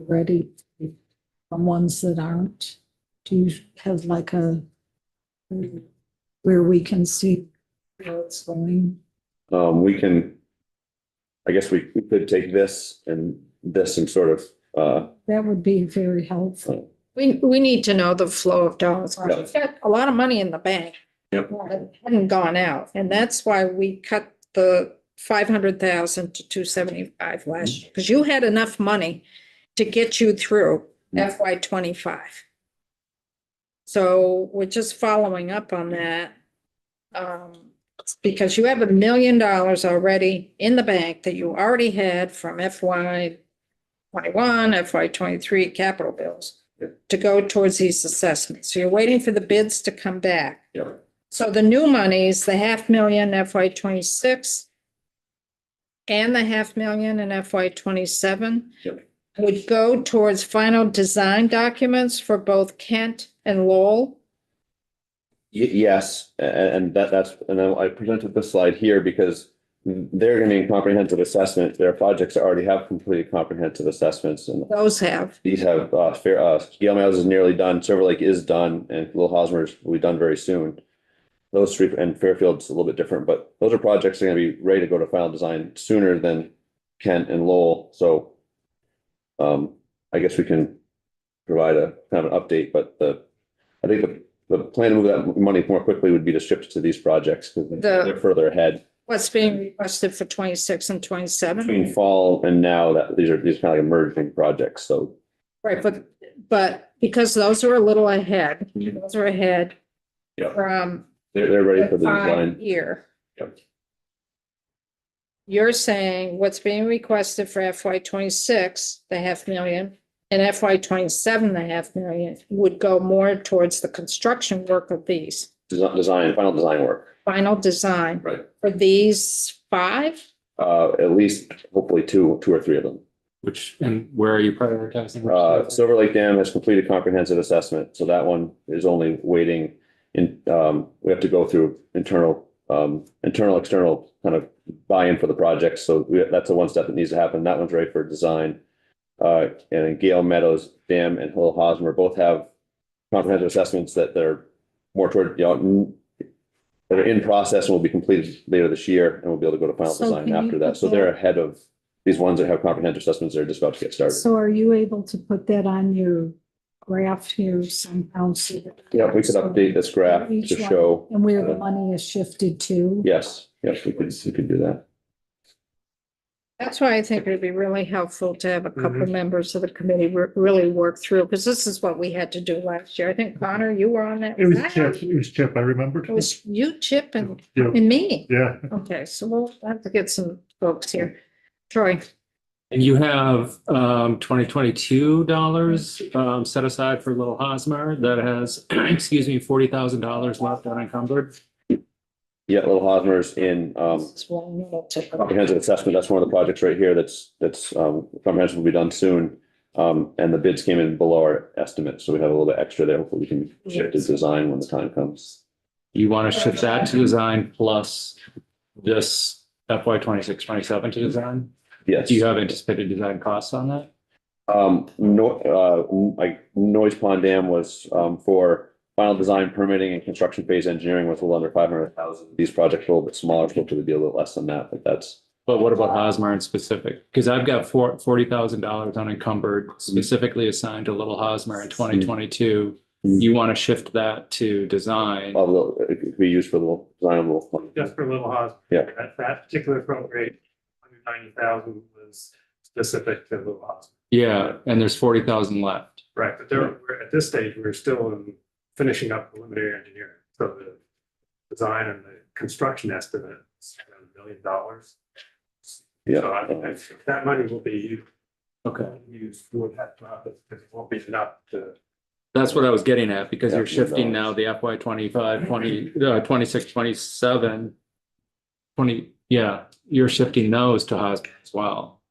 ready from ones that aren't? Do you have like where we can see where it's going? We can, I guess we could take this and sort of That would be very helpful. we need to know the flow of dollars. Yeah. We've got a lot of money in the bank. Yep. It hadn't gone out, and that's why we cut the 500,000 to 275 last year, because you had enough money to get you through FY 25. So we're just following up on that. Because you have $1 million already in the bank that you already had from FY 21, FY 23 capital bills to go towards these assessments. So you're waiting for the bids to come back. Yeah. So the new monies, the $500,000 FY 26 and the $500,000 in FY 27 Yep. would go towards final design documents for both Kent and Lowell. Yes, and that's, and I presented this slide here because they're gonna be in comprehensive assessment. There are projects that already have completed comprehensive assessments and Those have. these have, Gale Meadows is nearly done, Silver Lake is done, and Little Hosmer's will be done very soon. Those three, and Fairfield's a little bit different, but those are projects that are gonna be ready to go to final design sooner than Kent and Lowell, so. I guess we can provide a kind of an update, but I think the plan to move that money more quickly would be to shift to these projects, because they're further ahead. What's being requested for 26 and 27? Between fall and now, that these are kind of like emerging projects, so. Right, but because those are a little ahead, those are ahead Yeah, from they're ready for the the design. year. Yep. You're saying what's being requested for FY 26, the 500,000, and FY 27, the 500,000 would go more towards the construction work of these, Design, final design work, final design right? for these 5? At least hopefully two or three of them. Which, and where are you prioritizing? Silver Lake Dam has completed comprehensive assessment, so that one is only waiting in, we have to go through internal, external kind of buy-in for the project, so that's the one step that needs to happen. That one's ready for design. And then Gale Meadows Dam and Little Hosmer both have comprehensive assessments that they're more toward, that are in process and will be completed later this year, and we'll be able to go to final So design can you after that. put So they're ahead of these ones that have comprehensive assessments. They're just about to get started. So are you able to put that on your graph here somehow? So that- Yeah, we could update this graph Each to one. show. And where the money is shifted to? Yes, we could do that. That's why I think it'd be really helpful to have a couple members of the committee really work through, because this is what we had to do last year. I think Connor, you were on that. It was that? Chip, I remembered. It was you, Chip, and Yeah. me. Yeah. Okay, so we'll have to get some folks here. Troy, And you have 2022 dollars set aside for Little Hosmer that has, excuse me, $40,000 left unencumbered. Yeah, Little Hosmer's in this is one little tip. comprehensive assessment. That's one of the projects right here that's comprehensive will be done soon. And the bids came in below our estimate, so we have a little bit extra there. Hopefully we can shift to design when the time comes. You want to shift that to design plus this FY 26, 27 to design? Yes. Do you have anticipated design costs on that? Like Noise Pond Dam was for final design, permitting, and construction phase engineering was a little under 500,000. These projects are a little bit smaller, so hopefully be a little less than that, but that's. But what about Hosmer in specific? Because I've got $40,000 unencumbered specifically assigned to Little Hosmer in 2022. You want to shift that to design? It could be used for little design of little. Just for Little Hosmer. Yeah. That particular appropriate, 190,000 was specific to Little Hosmer. Yeah, and there's 40,000 left. Right, but we're at this stage, we're still in finishing up preliminary engineering. So the design and the construction estimate is around $1 million. Yeah. So I think that money will be Okay. used for that project, because it won't be enough to. That's what I was getting at, because Yeah, you're shifting now the FY 25, 26, 27, 20, yeah, you're shifting those to Hosmer as well.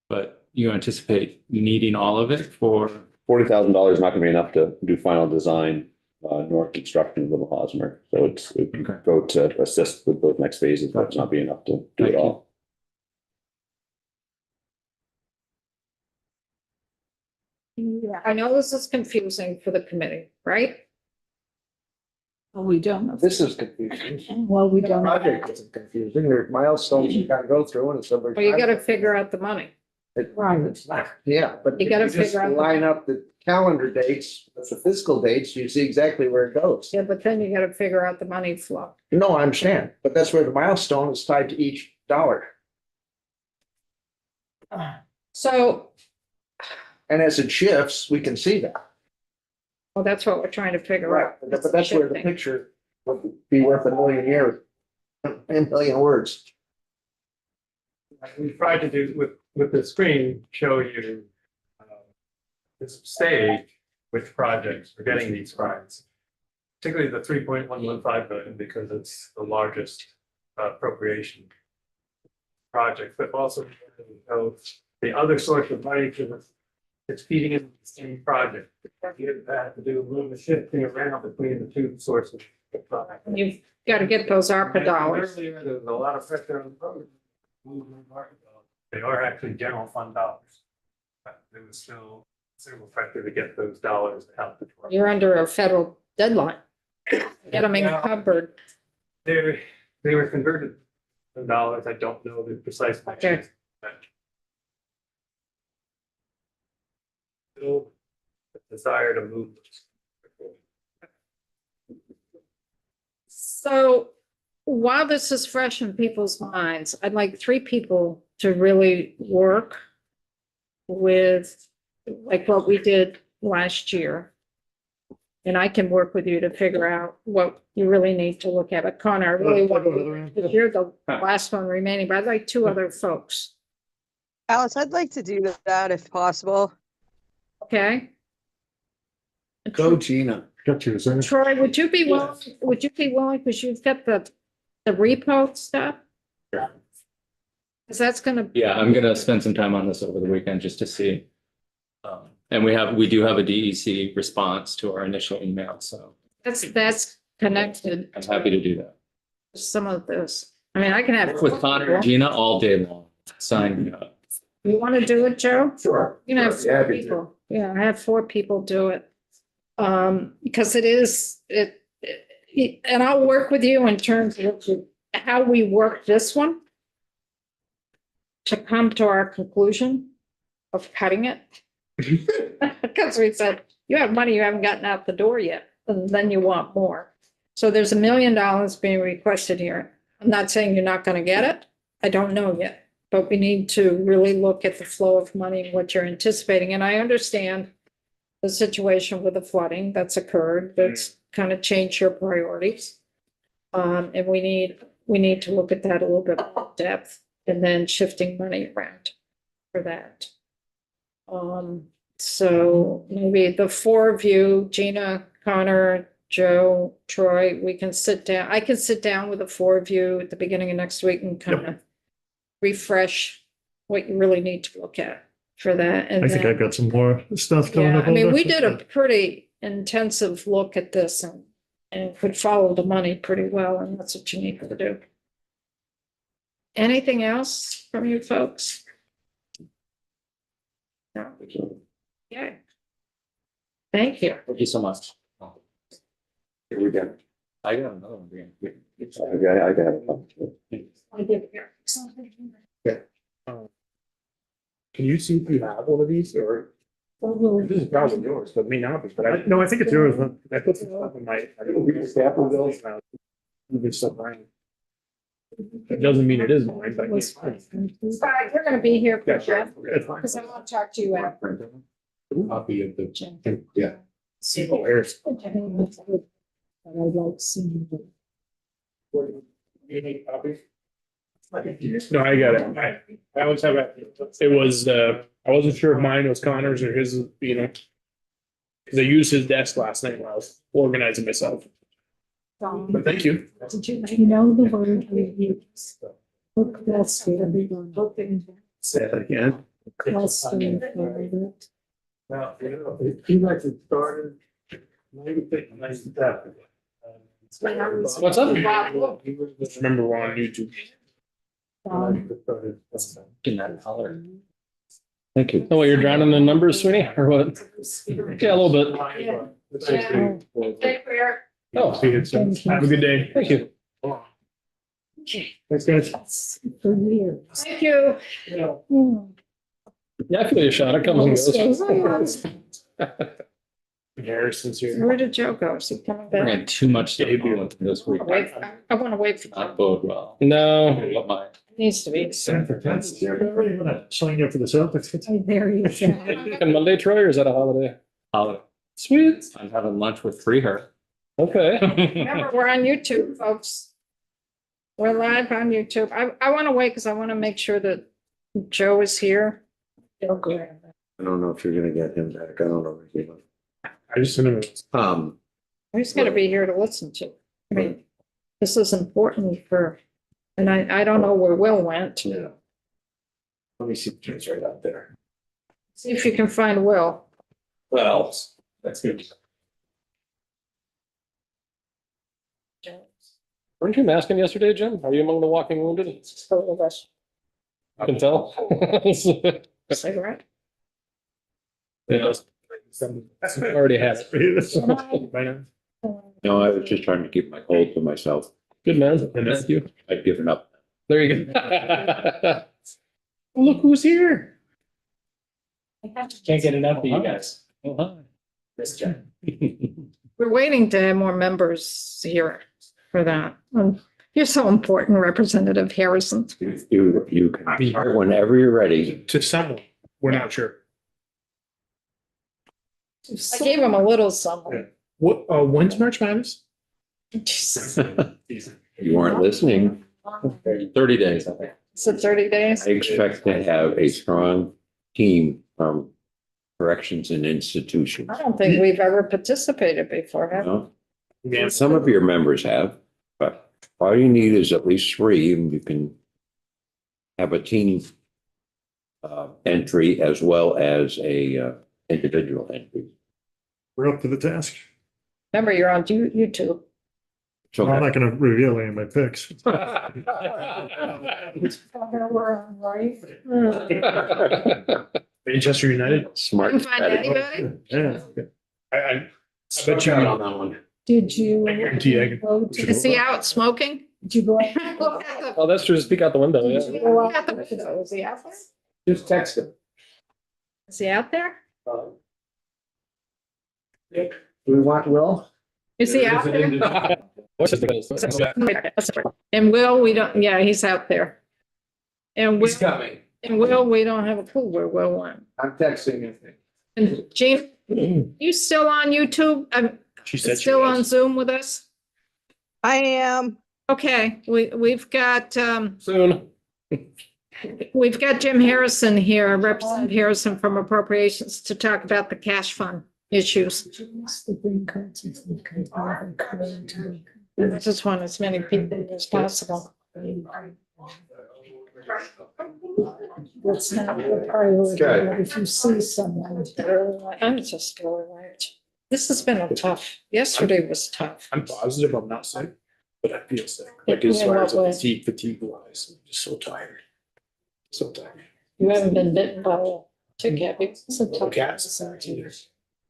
But you anticipate needing all of it for, $40,000 is not gonna be enough to do final design, nor construction of Little Hosmer. So it would Okay. go to assist with those next phases, but it's not be enough to do Thank it you. all. Yeah, I know this is confusing for the committee, right? Well, we don't know. This is confusing. Well, we The don't. know. project isn't confusing. There's milestones you gotta go through and it's over. Well, you gotta figure out the money. Right. It's not, yeah, but. You gotta if just figure out the- Line up the calendar dates, with the fiscal dates, you see exactly where it goes. Yeah, but then you gotta figure out the money flow. No, I understand, but that's where the milestone is tied to each dollar. So, And as it shifts, we can see that. well, that's what we're trying to figure out. But that's where the Shifting. picture would be worth a million years, a million words. We tried to do with the screen, show you this stage, which projects are getting these grants. Particularly the 3.115 billion, because it's the largest appropriation project, but also the other source of money, because it's feeding into the same project. You have to do a little bit shifting around between the two sources. You've Gotta get those ARPA dollars. Earlier, there was a lot of pressure on the program. They are actually general fund dollars. But there was still considerable pressure to get those dollars out the door. You're under a federal deadline. Get them encumbered. They were converted to dollars. I don't know the precise. Okay. Still a desire to move. So while this is fresh in people's minds, I'd like 3 people to really work with, like what we did last year. And I can work with you to figure out what you really need to look at. But Connor, I really want, because you're the last one remaining, but I'd like 2 other folks. Alice, I'd like to do that if possible. Okay? Go Gina. Got you, sir. Troy, would you be willing, because you've got the repo stuff? Sure. Because that's gonna, Yeah, I'm gonna spend some time on this over the weekend just to see. And we do have a DEC response to our initial email, so that's connected I'm happy to do that. to some of this. I mean, I can have. With Connor and Gina all day long, sign me up. You want to do it, Joe? Sure. You can have Sure, yeah, 4 happy to. people. Yeah, I have 4 people do it. Because and I'll work with you in terms of how we work this one to come to our conclusion of cutting it. Because we said, you have money you haven't gotten out the door yet, and then you want more. So there's $1 million being requested here. I'm not saying you're not going to get it. I don't know yet, but we need to really look at the flow of money and what you're anticipating. And I understand the situation with the flooding that's occurred, that's kind of changed your priorities. And we need to look at that a little bit more in depth and then shifting money around for that. So maybe the 4 of you, Gina, Connor, Joe, Troy, we can sit down. I can sit down with the 4 of you at the beginning of next week and kind of refresh what you really need to look at for that. And I think then- I've got some more stuff coming yeah, up. I mean, on we that. did a pretty intensive look at this and could follow the money pretty well, and that's what you need to do. Anything else from you folks? No. Yeah. Thank you. Thank you so much. Here we go. I got another one. Okay, I got it. I did here. Can you see if you have one of these or? This is probably yours, but may not be, but I think it's yours. I put some stuff in my. Staple bills now. There's stuff mine. It doesn't mean it is mine, but it's fine. Bye, you're gonna be here Yeah, for sure. Jeff, It's fine. because I want to talk to you after. Copy of the, yeah. Oh, here's. But I'd like seeing. You need copies? No, I got it. I always have it. It was, I wasn't sure if mine was Connor's or his, you know. Cause I used his desk last night while I was organizing myself, but thank you. Did you know the word we use? Look, that's where we were looking. Say that again. Cluster for it. Now, you know, he actually started, maybe 97. What's up? Remember we're on YouTube. In that color. Thank you. Oh, you're drowning in numbers, Sweeney, or what? Yeah, a little bit. Take care. Oh, Have a good day. thank you. Thanks, guys. For years. Thank you. Hmm. Yeah, I feel your shot. It comes and goes. Harrison's here. Where did Joe go? Is he coming We're back? getting too much stuff on this week. I want to wait for Not Joe. bode well. No. What my- Needs to be. Sign up for the Celtics. Oh, there you go. And Monday, Troy, or is that a holiday? Holiday. Sweet. I'm having lunch with Freeher. Okay. Remember, we're on YouTube, folks. We're live on YouTube. I want to wait because I want to make sure that Joe is here. Joe Graham. I don't know if you're gonna get him back. I don't know. I just sent him He's got to be here to listen to. I mean, this is important for, and I don't know where Will went. Yeah. Let me see if it's right out there. See if you can find Will. Well, that's good. Weren't you masking yesterday, Jim? Are you among the walking wounded? I can tell. Cigarette. Yeah. Already had it. No, I was just trying to keep my cold to myself. Good man. Thank you. I've given up. There you go. Look who's here. Can't get enough of you guys. This Jen. We're waiting to have more members here for that. You're so important, Representative Harrison. You can be here whenever you're ready. To someone, we're not sure. I gave him a little something. What, when's March Madness? You weren't listening. 30 days, I think. Is it 30 days? I expect to have a strong team from corrections and institutions. I don't think we've ever participated before, have we? Well, Yeah. some of your members have, but all you need is at least 3 and you can have a team entry as well as a individual entry. We're up to the task. Remember, you're on YouTube. So I'm not gonna reveal any of my picks. Manchester United. smart. Couldn't find anybody? Yeah. I bet you on that one. Did you? I guarantee I can- go to- Is he out smoking? Did you go? Look at the- Oh, that's true. Speak out the window, yeah. look at the window. Is he out there? Just text him. Is he out there? Do we want Will? Is he out there? What's his name? And Will, we don't, yeah, he's out there. And Will, coming. and Will, we don't have a clue where Will went. I'm texting him. And James, you still on YouTube? I'm She said she still on was. Zoom with us? I am. Okay, we've got, Soon. we've got Jim Harrison here, Representative Harrison from Appropriations to talk about the cash fund issues. The green cards and some kind of code to- I just want as many people as possible. That's not the priority, Okay. but if you see someone. I'm just really right. This has been a tough, yesterday was tough. I'm positive I'm not sick, but I feel sick. Like as In far what as way? fatigue wise, I'm just so tired. So tired. You haven't been bitten by a tick, have you? It's a tough Cats. presentation.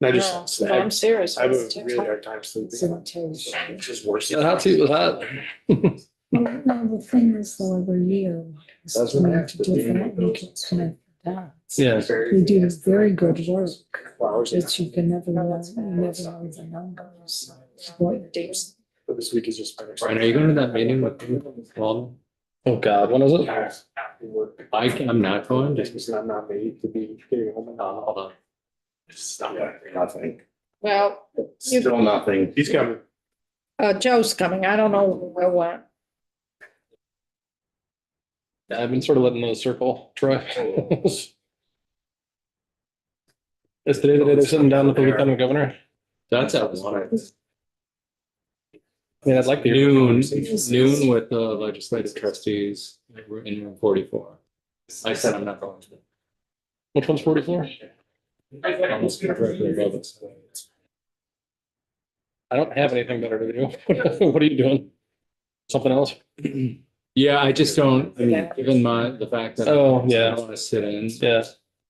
And I No, just, but I'm serious. I have a really hard time sleeping. Presentation. It's just worse. The hot seat was hot. Well, no, the thing is though, every year. it's Doesn't have to be. different, you can connect the dots. Yeah. You do very good work, Flowers. but you can never know, you never know the numbers. What days. But this week is just. Brian, are you going to that meeting with Walden? Oh, God, when is it? I'm not going, just It's not made to be getting home. hold on. It's not. Nothing. Well, Still nothing. He's coming. Joe's coming. I don't know where went. Yeah, I've been sort of letting those circle, Troy. Is today the day they're sitting down with the lieutenant governor? That's at 1. I mean, I'd like to. hear- Noon with the legislative trustees in room 44. I said I'm not going to. Which one's 44? I don't have anything better to do. What are you doing? Something else? Yeah, I just don't, I mean, given the fact that. Oh, yeah. I don't want to sit in. Yeah.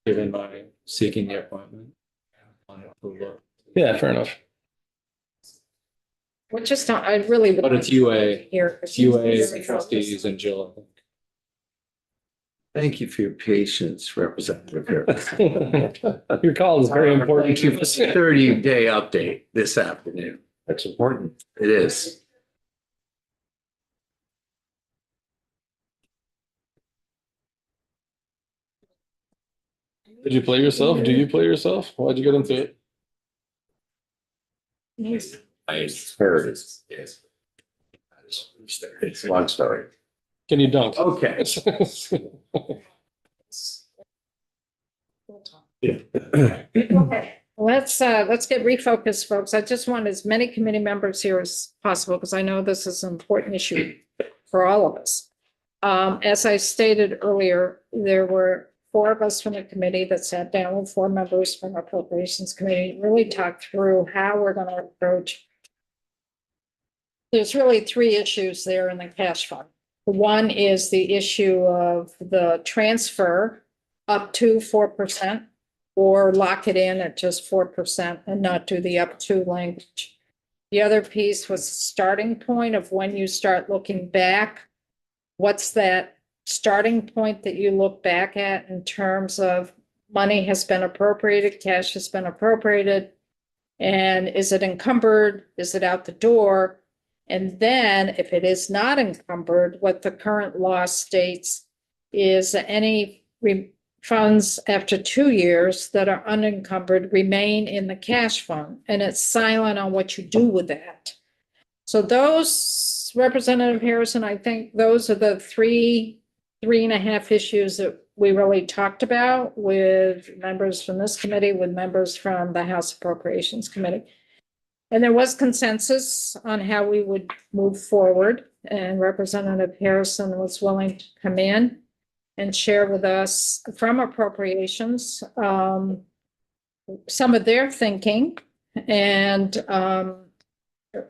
Given my seeking the appointment. Yeah, fair enough. We just don't, I really. would But it's like UA, to hear, 'cause it's he's UA, very the focused. trustees and Jill, I think. Thank you for your patience, Representative Harris. Your call is very important. Thank you for the 30-day update this afternoon. That's important. It is. Did you play yourself? Do you play yourself? Why'd you get into it? I heard it. Yes. It's a long story. Can you dunk? Okay. Okay, let's get refocused, folks. I just want as many committee members here as possible, because I know this is an important issue for all of us. As I stated earlier, there were 4 of us from the committee that sat down with 4 members from Appropriations Committee, really talked through how we're going to approach there's really three issues there in the cash fund. One is the issue of the transfer up to 4%, or lock it in at just 4% and not do the up to language. The other piece was the starting point of when you start looking back. What's that starting point that you look back at in terms of money has been appropriated, cash has been appropriated, and is it encumbered? Is it out the door? And then if it is not encumbered, what the current law states is any funds after 2 years that are unencumbered remain in the cash fund, and it's silent on what you do with that. So those, Representative Harrison, I think those are the three and a half issues that we really talked about with members from this committee, with members from the House Appropriations Committee. And there was consensus on how we would move forward, and Representative Harrison was willing to come in and share with us from appropriations some of their thinking and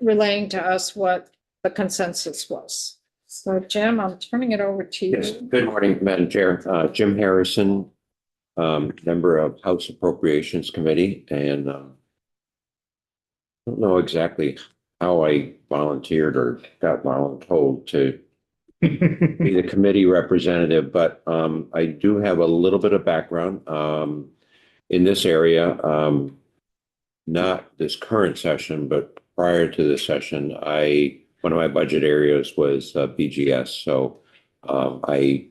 relaying to us what the consensus was. So Jim, I'm turning it over to you. Yes, good morning, Madam Chair. Jim Harrison, member of House Appropriations Committee, and I don't know exactly how I volunteered or got voluntold to be the committee representative, but I do have a little bit of background in this area. Not this current session, but prior to this session, one of my budget areas was BGS. So I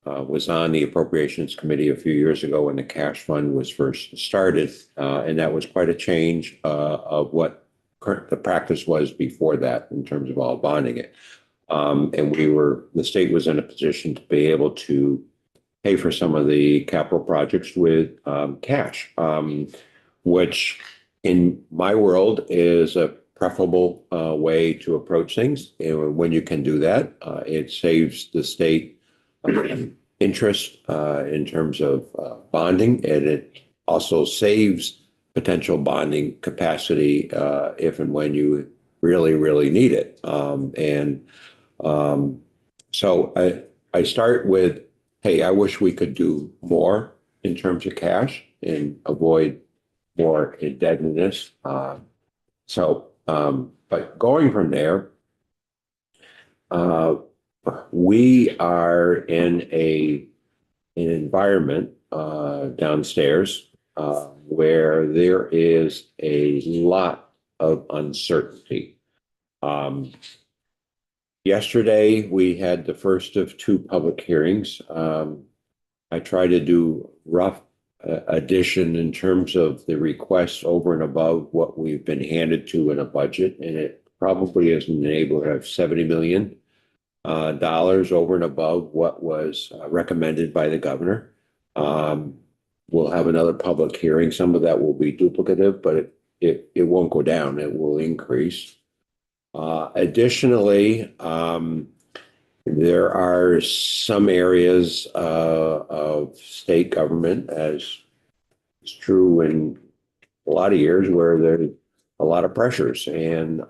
was on the Appropriations Committee a few years ago when the cash fund was first started, and that was quite a change of what the practice was before that in terms of all bonding it. And the state was in a position to be able to pay for some of the capital projects with cash, which in my world is a preferable way to approach things. And when you can do that, it saves the state interest in terms of bonding, and it also saves potential bonding capacity if and when you really, really need it. So I start with, hey, I wish we could do more in terms of cash and avoid more indebtedness. But going from there, we are in an environment downstairs where there is a lot of uncertainty. Yesterday, we had the first of two public hearings. I tried to do rough addition in terms of the requests over and above what we've been handed to in a budget, and it probably is in the neighborhood of $70 million over and above what was recommended by the governor. We'll have another public hearing. Some of that will be duplicative, but it won't go down. It will increase. Additionally, there are some areas of state government, as is true in a lot of years, where there's a lot of pressures, and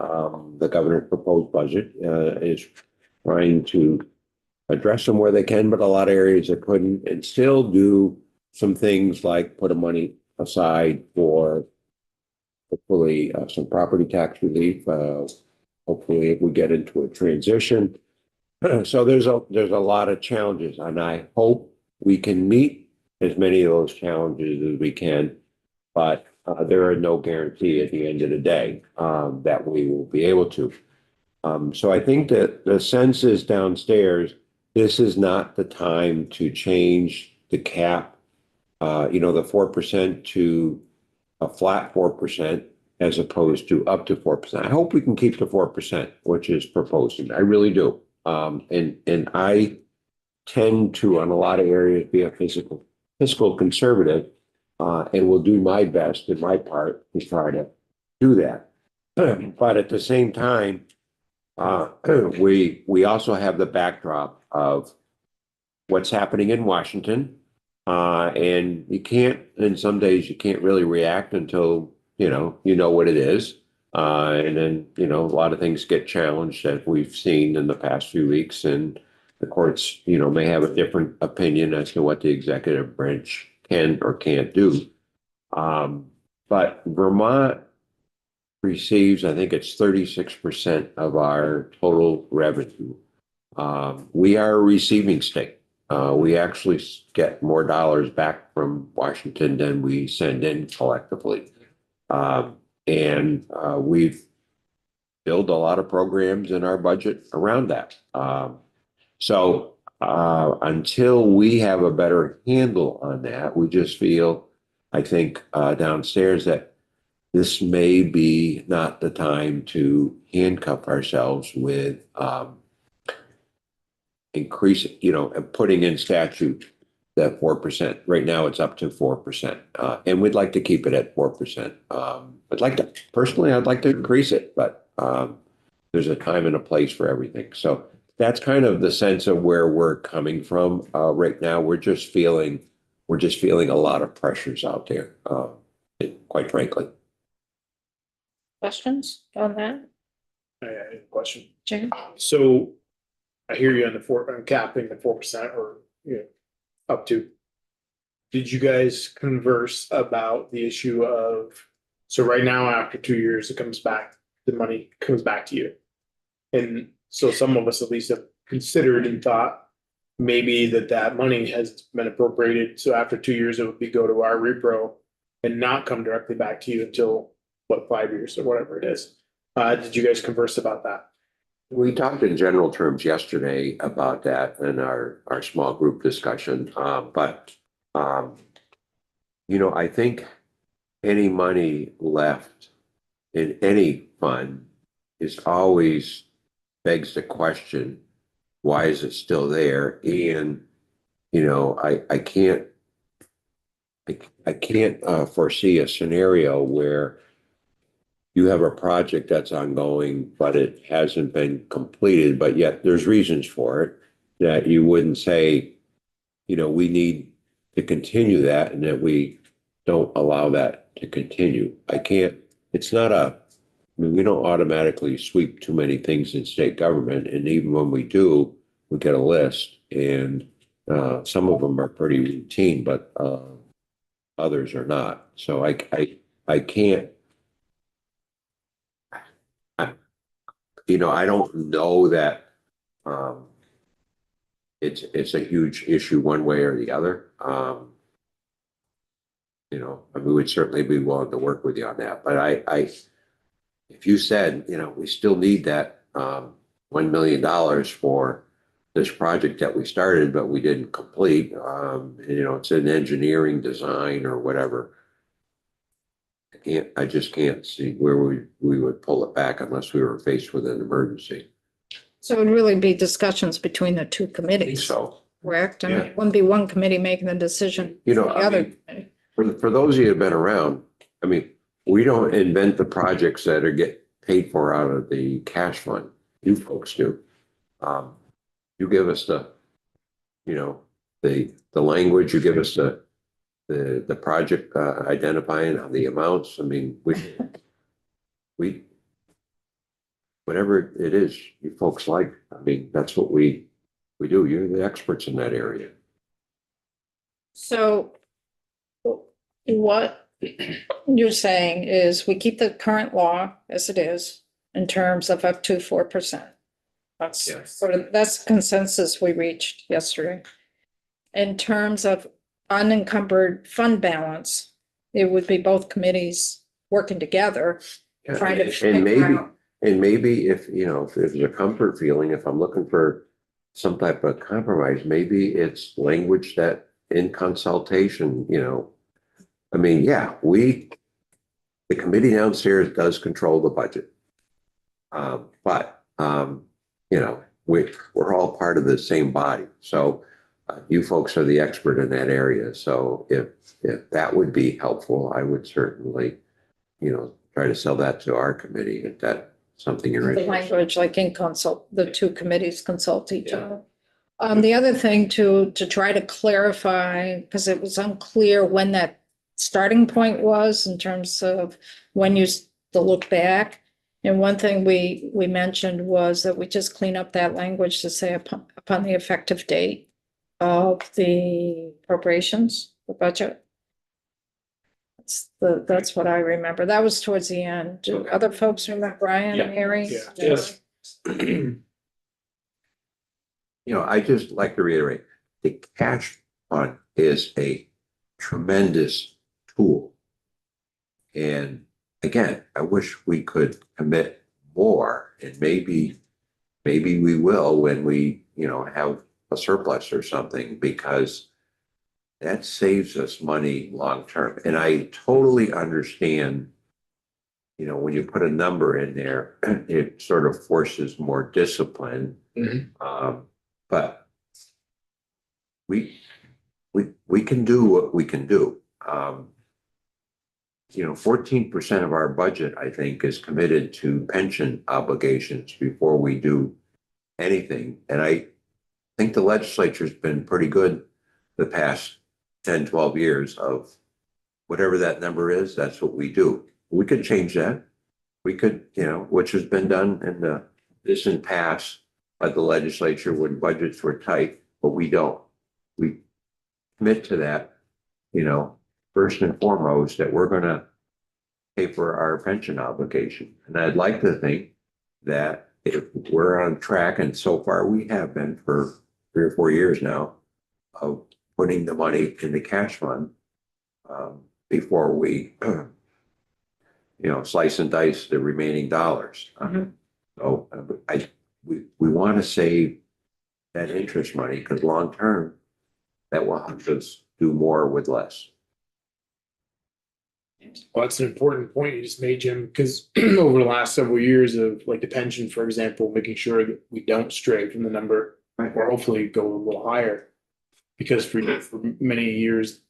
the governor's proposed budget is trying to address them where they can, but a lot of areas that couldn't, and still do some things like put money aside for hopefully some property tax relief. Hopefully we get into a transition. So there's a lot of challenges, and I hope we can meet as many of those challenges as we can, but there are no guarantee at the end of the day that we will be able to. So I think that the sense is downstairs, this is not the time to change the cap, the 4% to a flat 4%. As opposed to up to 4%. I hope we can keep the 4%, which is proposed. I really do. And I tend to, on a lot of areas, be a fiscal conservative, and will do my best in my part to try to do that. But at the same time, we also have the backdrop of what's happening in Washington, and you can't. And some days you can't really react until you know what it is. And then, you know, a lot of things get challenged as we've seen in the past few weeks, and the courts, you know, may have a different opinion as to what the executive branch can or can't do. But Vermont receives, I think it's 36% of our total revenue. We are a receiving state. We actually get more dollars back from Washington than we send in collectively. And we've built a lot of programs in our budget around that. So until we have a better handle on that, we just feel, I think, downstairs that this may be not the time to handcuff ourselves with increase, you know, putting in statute that 4%. Right now it's up to 4%. And we'd like to keep it at 4%. I'd like to, personally, I'd like to increase it, but there's a time and a place for everything. So that's kind of the sense of where we're coming from. Right now, we're just feeling a lot of pressures out there, quite frankly. Questions on that? I have a question. Jane? So I hear you on on capping the 4% or, you know, up to. Did you guys converse about the issue of, so right now, after 2 years, it comes back, the money comes back to you. And so some of us at least have considered and thought maybe that money has been appropriated. So after 2 years, it would be go to our repro and not come directly back to you until, what, 5 years or whatever it is. Did you guys converse about that? We talked in general terms yesterday about that in our small group discussion. But you know, I think any money left in any fund is always begs the question, why is it still there? And, you know, I can't foresee a scenario where you have a project that's ongoing, but it hasn't been completed, but yet there's reasons for it that you wouldn't say, you know, we need to continue that and that we don't allow that to continue. It's not I mean, we don't automatically sweep too many things in state government. And even when we do, we get a list, and some of them are pretty routine, but others are not. So I can't, you know, I don't know that it's a huge issue one way or the other. You know, I mean, we'd certainly be willing to work with you on that. But if you said, you know, we still need that $1 million for this project that we started, but we didn't complete, you know, it's an engineering design or whatever. I just can't see where we would pull it back unless we were faced with an emergency. So it would really be discussions between the two I think committees, so. correct? I mean, Yeah. it wouldn't be one committee making the decision. You know, The I other mean, committee. for those of you who've been around, I mean, we don't invent the projects that are get paid for out of the cash fund. You folks do. You give us the, you know, the language, you give us the project identifying of the amounts. I mean, we whatever it is you folks like, I mean, that's what we do. You're the experts in that area. So what you're saying is we keep the current law as it is in terms of up to 4%. That's Yes. sort of, that's consensus we reached yesterday. In terms of unencumbered fund balance, it would be both committees working together, trying to And figure out. maybe if, you know, if there's a comfort feeling, if I'm looking for some type of compromise, maybe it's language that in consultation, you know, I mean, yeah, the committee downstairs does control the budget. But you know, we're all part of the same body. So you folks are the expert in that area. So if that would be helpful, I would certainly, you know, try to sell that to our committee if that's something you're The interested in. language, like in consult, the two committees consult each other. The other thing to try to clarify, because it was unclear when that starting point was in terms of when the to look back. And one thing we mentioned was that we just clean up that language to say upon the effective date of the appropriations, the budget. That's what I remember. That was towards the end. Do other folks remember, Brian, Yeah. Mary? Yeah. Yes. You know, I just like to reiterate, the cash fund is a tremendous tool. And again, I wish we could commit more, and maybe we will when we, have a surplus or something, because that saves us money long term. And I totally understand, when you put a number in there, it sort of forces more discipline. But we can do what we can do. 14% of our budget, I think, is committed to pension obligations before we do anything. And I think the legislature's been pretty good the past 10, 12 years of whatever that number is, that's what we do. We could change that. We could, which has been done in the distant past by the legislature when budgets were tight, but we don't. We commit to that, first and foremost, that we're going to pay for our pension obligation. And I'd like to think that if we're on track, and so far we have been for 3 or 4 years now, of putting the money in the cash fund before we, slice and dice the remaining dollars. So we want to save that interest money, because long term, that will help us do more with less. Well, that's an important point you just made, Jim, because over the last several years of like the pension, for example, making sure that we don't stray from the number, or hopefully go a little higher. Because for many years,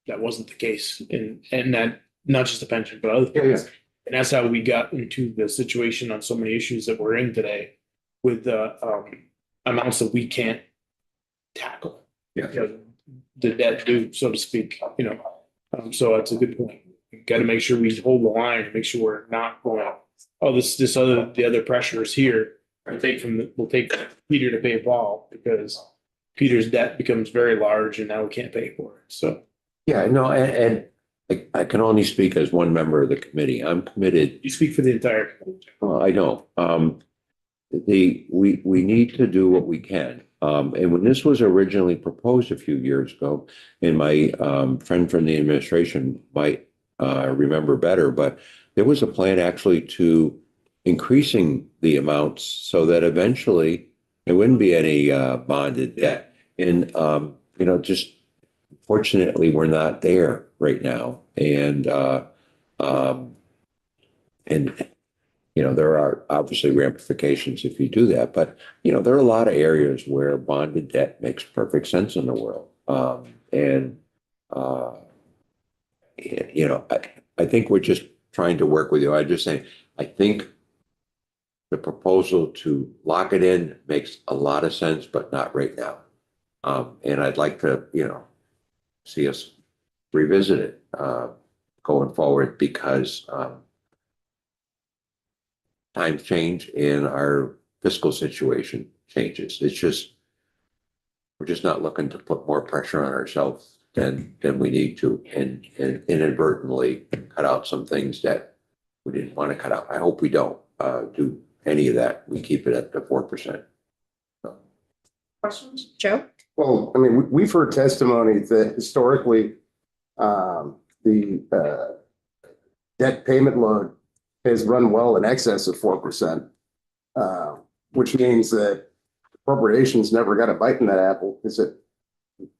that wasn't the case. And that, not just the pension, but other things. Yeah. And that's how we got into the situation on so many issues that we're in today with the amounts that we can't tackle. The debt due, so to speak, so that's a good point. We've got to make sure we hold the line and make sure we're not going, the other pressures here. We'll take Peter to pay Paul, because Peter's debt becomes very large and now we can't pay for it. So. Yeah, no, and I can only speak as one member of the committee. I'm committed. You speak for the entire. Well, I know. We need to do what we can. And when this was originally proposed a few years ago, and my friend from the administration might remember better, but there was a plan actually to increasing the amounts so that eventually there wouldn't be any bonded debt. And just fortunately, we're not there right now. And there are obviously ramifications if you do that, but there are a lot of areas where bonded debt makes perfect sense in the world. I think we're just trying to work with you. I just say, I think the proposal to lock it in makes a lot of sense, but not right now. And I'd like to, see us revisit it going forward, because times change and our fiscal situation changes. We're just not looking to put more pressure on ourselves than we need to, and inadvertently cut out some things that we didn't want to cut out. I hope we don't do any of that. We keep it at the 4%. Questions? Joe? Well, I mean, we've heard testimony that historically, the debt payment load has run well in excess of 4%, which means that appropriations never got a bite in that apple.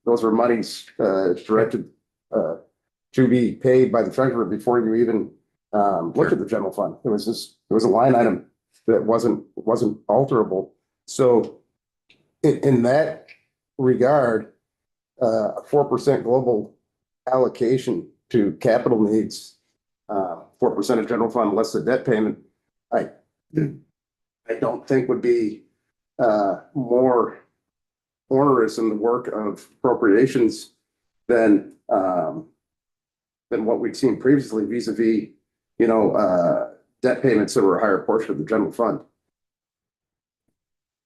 Those were monies directed to be paid by the treasurer before you even looked at the general fund. It was a line item that wasn't alterable. So in that regard, a 4% global allocation to capital needs, 4% of general fund less the debt payment, I don't think would be more onerous in the work of appropriations than what we've seen previously vis-a-vis, debt payments over a higher portion of the general fund.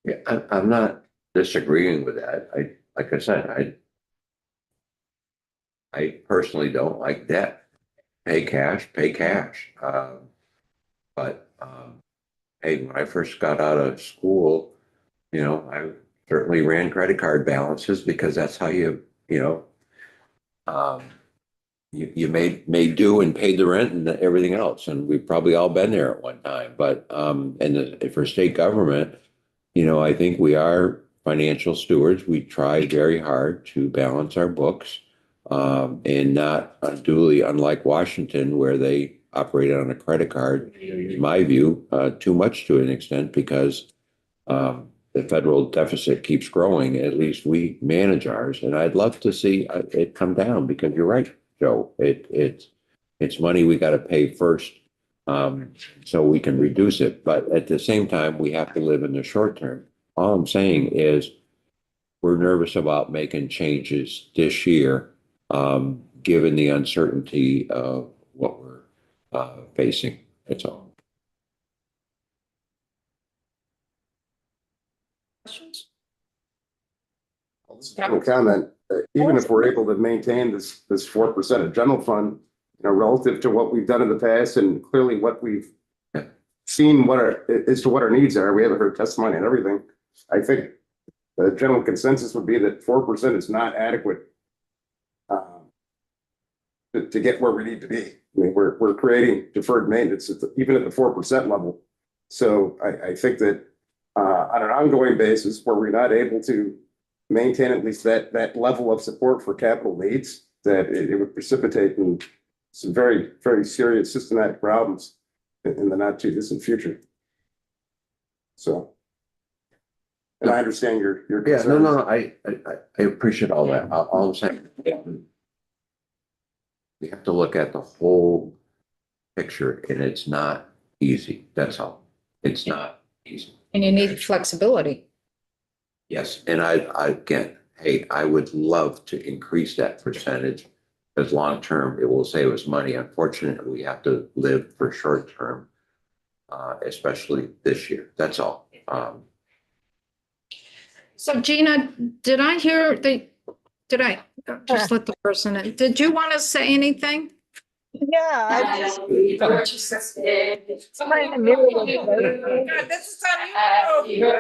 Yeah, I'm not disagreeing with that. Like I said, I personally don't like debt. Pay cash, pay cash. But, hey, when I first got out of school, I certainly ran credit card balances because that's how you made do and paid the rent and everything else. And we've probably all been there at one time. But, for state government, I think we are financial stewards. We try very hard to balance our books, and not unduly, unlike Washington, where they operate on a credit card, in my view, too much to an extent because the federal deficit keeps growing. At least we manage ours. And I'd love to see it come down because you're right, Joe. It's money we got to pay first, so we can reduce it. But at the same time, we have to live in the short term. All I'm saying is we're nervous about making changes this year, given the uncertainty of what we're facing. That's all. Questions? Comment, even if we're able to maintain this 4% of general fund, relative to what we've done in the past and clearly what we've seen as to what our needs are, we haven't heard testimony on everything. I think the general consensus would be that 4% is not adequate to get where we need to be. I mean, we're creating deferred maintenance even at the 4% level. So I think that on an ongoing basis where we're not able to maintain at least that level of support for capital needs, that it would precipitate in some very, very serious systematic problems in the not too distant future. So, and I understand your Yeah, concerns. no, I appreciate all that. All I'm saying, we have to look at the whole picture, and it's not easy. That's all. It's not easy. And you need flexibility. Yes, and again, hey, I would love to increase that percentage because long term it will save us money. Unfortunately, we have to live for short term, especially this year. That's all. So Gina, did I just let the person in? Did you want to say anything? Yeah, I just. God, this is on you.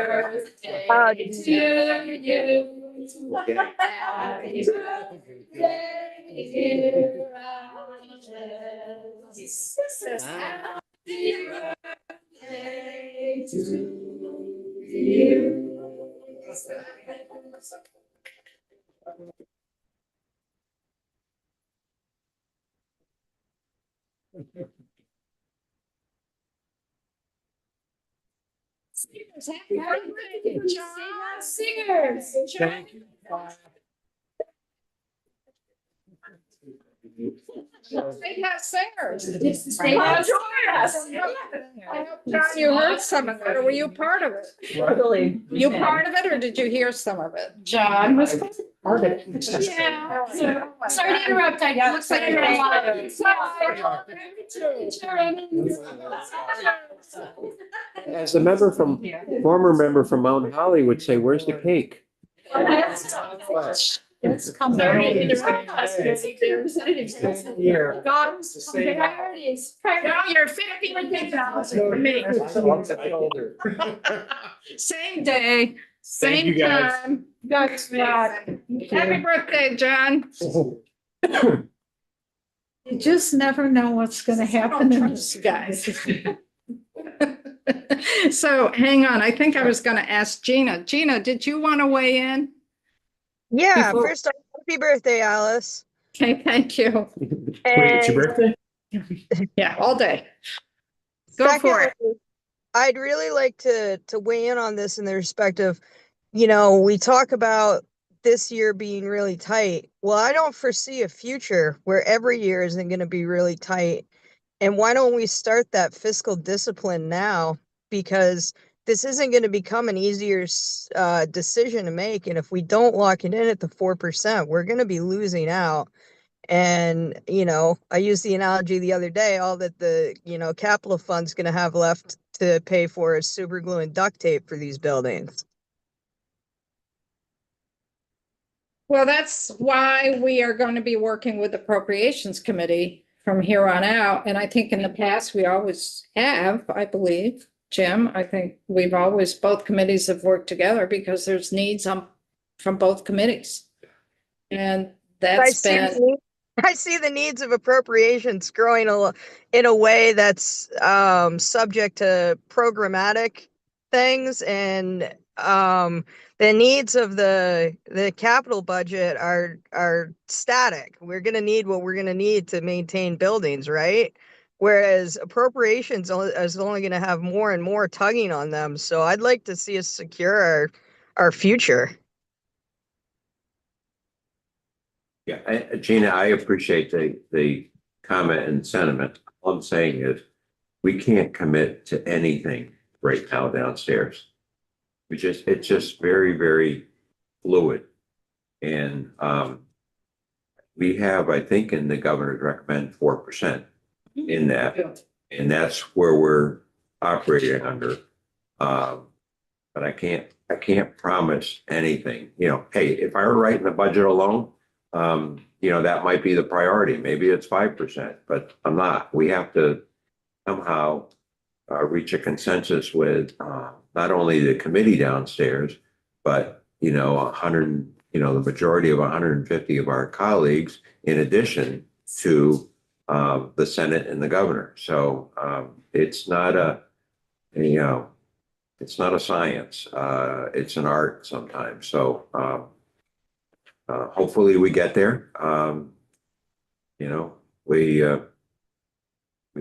Singers. They have singers. Come on, join us. I hope, John, you heard some of it, or were you part of it? Really? You part of it, or did you hear some of it? John was part of it. Yeah. Sorry to interrupt. I looks like you're a lot of. As a former member from Mount Holly would say, where's the cake? It's coming. You're 50 for me. Same day, Thank you, same guys. time. God's luck. Happy birthday, John. You just never know what's gonna happen in this, guys. So hang on, I think I was gonna ask Gina. Gina, did you want to weigh in? Yeah, Before- first off, happy birthday, Alice. Okay, thank you. Wait, it's your birthday? Yeah, all day. Go for it. Secondly, I'd really like to weigh in on this in the respect of, we talk about this year being really tight. Well, I don't foresee a future where every year isn't going to be really tight. And why don't we start that fiscal discipline now? Because this isn't going to become an easier decision to make. And if we don't lock it in at the 4%, we're going to be losing out. And, I used the analogy the other day, all that the, capital fund's gonna have left to pay for is super glue and duct tape for these buildings. Well, that's why we are going to be working with Appropriations Committee from here on out. And I think in the past, we always have, I believe, Jim, I think we've always, both committees have worked together because there's needs from both committees. And that's been. I see the needs of appropriations growing in a way that's subject to programmatic things, and the needs of the capital budget are static. We're going to need what we're going to need to maintain buildings, right? Whereas appropriations is only going to have more and more tugging on them. So I'd like to see us secure our future. Yeah, Gina, I appreciate the comment and sentiment. All I'm saying is we can't commit to anything right now downstairs. It's just very, very fluid. And we have, I think, in the governor's recommend 4% in that. And that's where we're operating under. But I can't promise anything. Hey, if I were writing the budget alone, that might be the priority. Maybe it's 5%, but I'm not. We have to somehow reach a consensus with not only the committee downstairs, but 100, the majority of 150 of our colleagues, in addition to the Senate and the governor. So it's not it's not a science. It's an art sometimes. So hopefully we get there.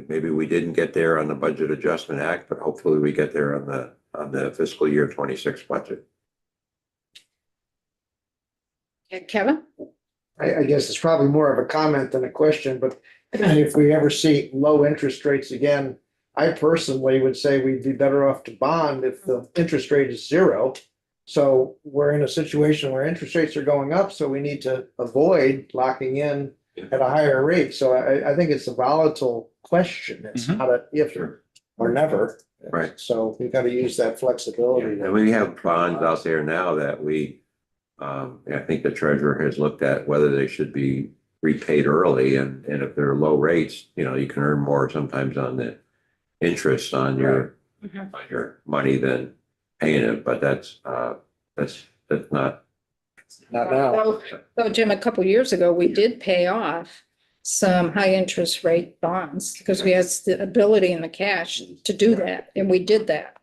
Maybe we didn't get there on the Budget Adjustment Act, but hopefully we get there on the fiscal year 26 budget. Kevin? I guess it's probably more of a comment than a question, but if we ever see low interest rates again, I personally would say we'd be better off to bond if the interest rate is zero. So we're in a situation where interest rates are going up, so we need to avoid locking in at a higher rate. So I think it's a volatile question. It's not a if or never. Right. So we've got to use that flexibility. And we have bonds out there now that I think the treasurer has looked at whether they should be repaid early, and if they're low rates, you can earn more sometimes on the interest on your money than paying it, but that's not. Not now. So Jim, a couple years ago, we did pay off some high interest rate bonds because we had the ability and the cash to do that, and we did that.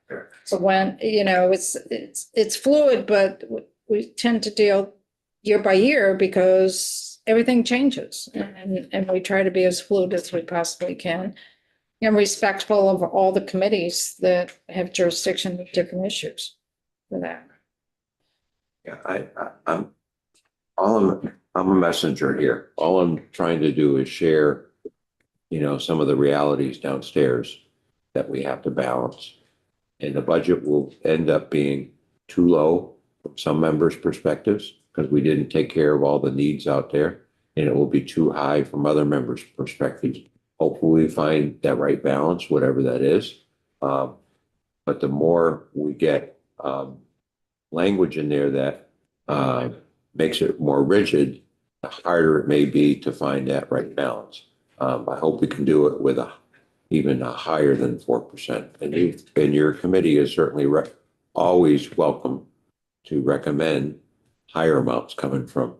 So when, it's fluid, but we tend to deal year by year because everything changes, and we try to be as fluid as we possibly can and respectful of all the committees that have jurisdiction with different issues for that. Yeah, I'm a messenger here. All I'm trying to do is share, some of the realities downstairs that we have to balance. And the budget will end up being too low from some members' perspectives because we didn't take care of all the needs out there. And it will be too high from other members' perspectives. Hopefully we find that right balance, whatever that is. But the more we get language in there that makes it more rigid, the harder it may be to find that right balance. I hope we can do it with even a higher than 4%. And your committee is certainly always welcome to recommend higher amounts coming from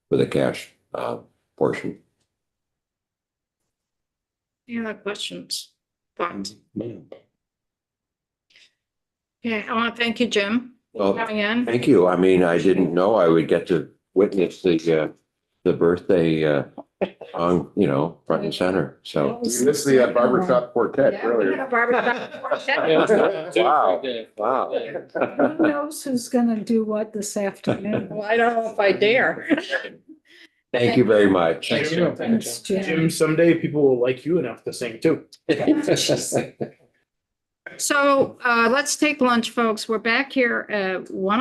for the cash portion. Any other questions? Thoughts? Okay, I want to thank you, Jim, for coming in. Thank you. I mean, I didn't know I would get to witness the birthday front and center. So You missed the barbershop quartet Yeah, we earlier. had a barbershop quartet. wow. Who knows who's gonna do what this afternoon? Well, I don't know if I dare. Thank you very much. Thanks, Jim. Jim, someday people will like you enough to sing too. So let's take lunch, folks. We're back here at 1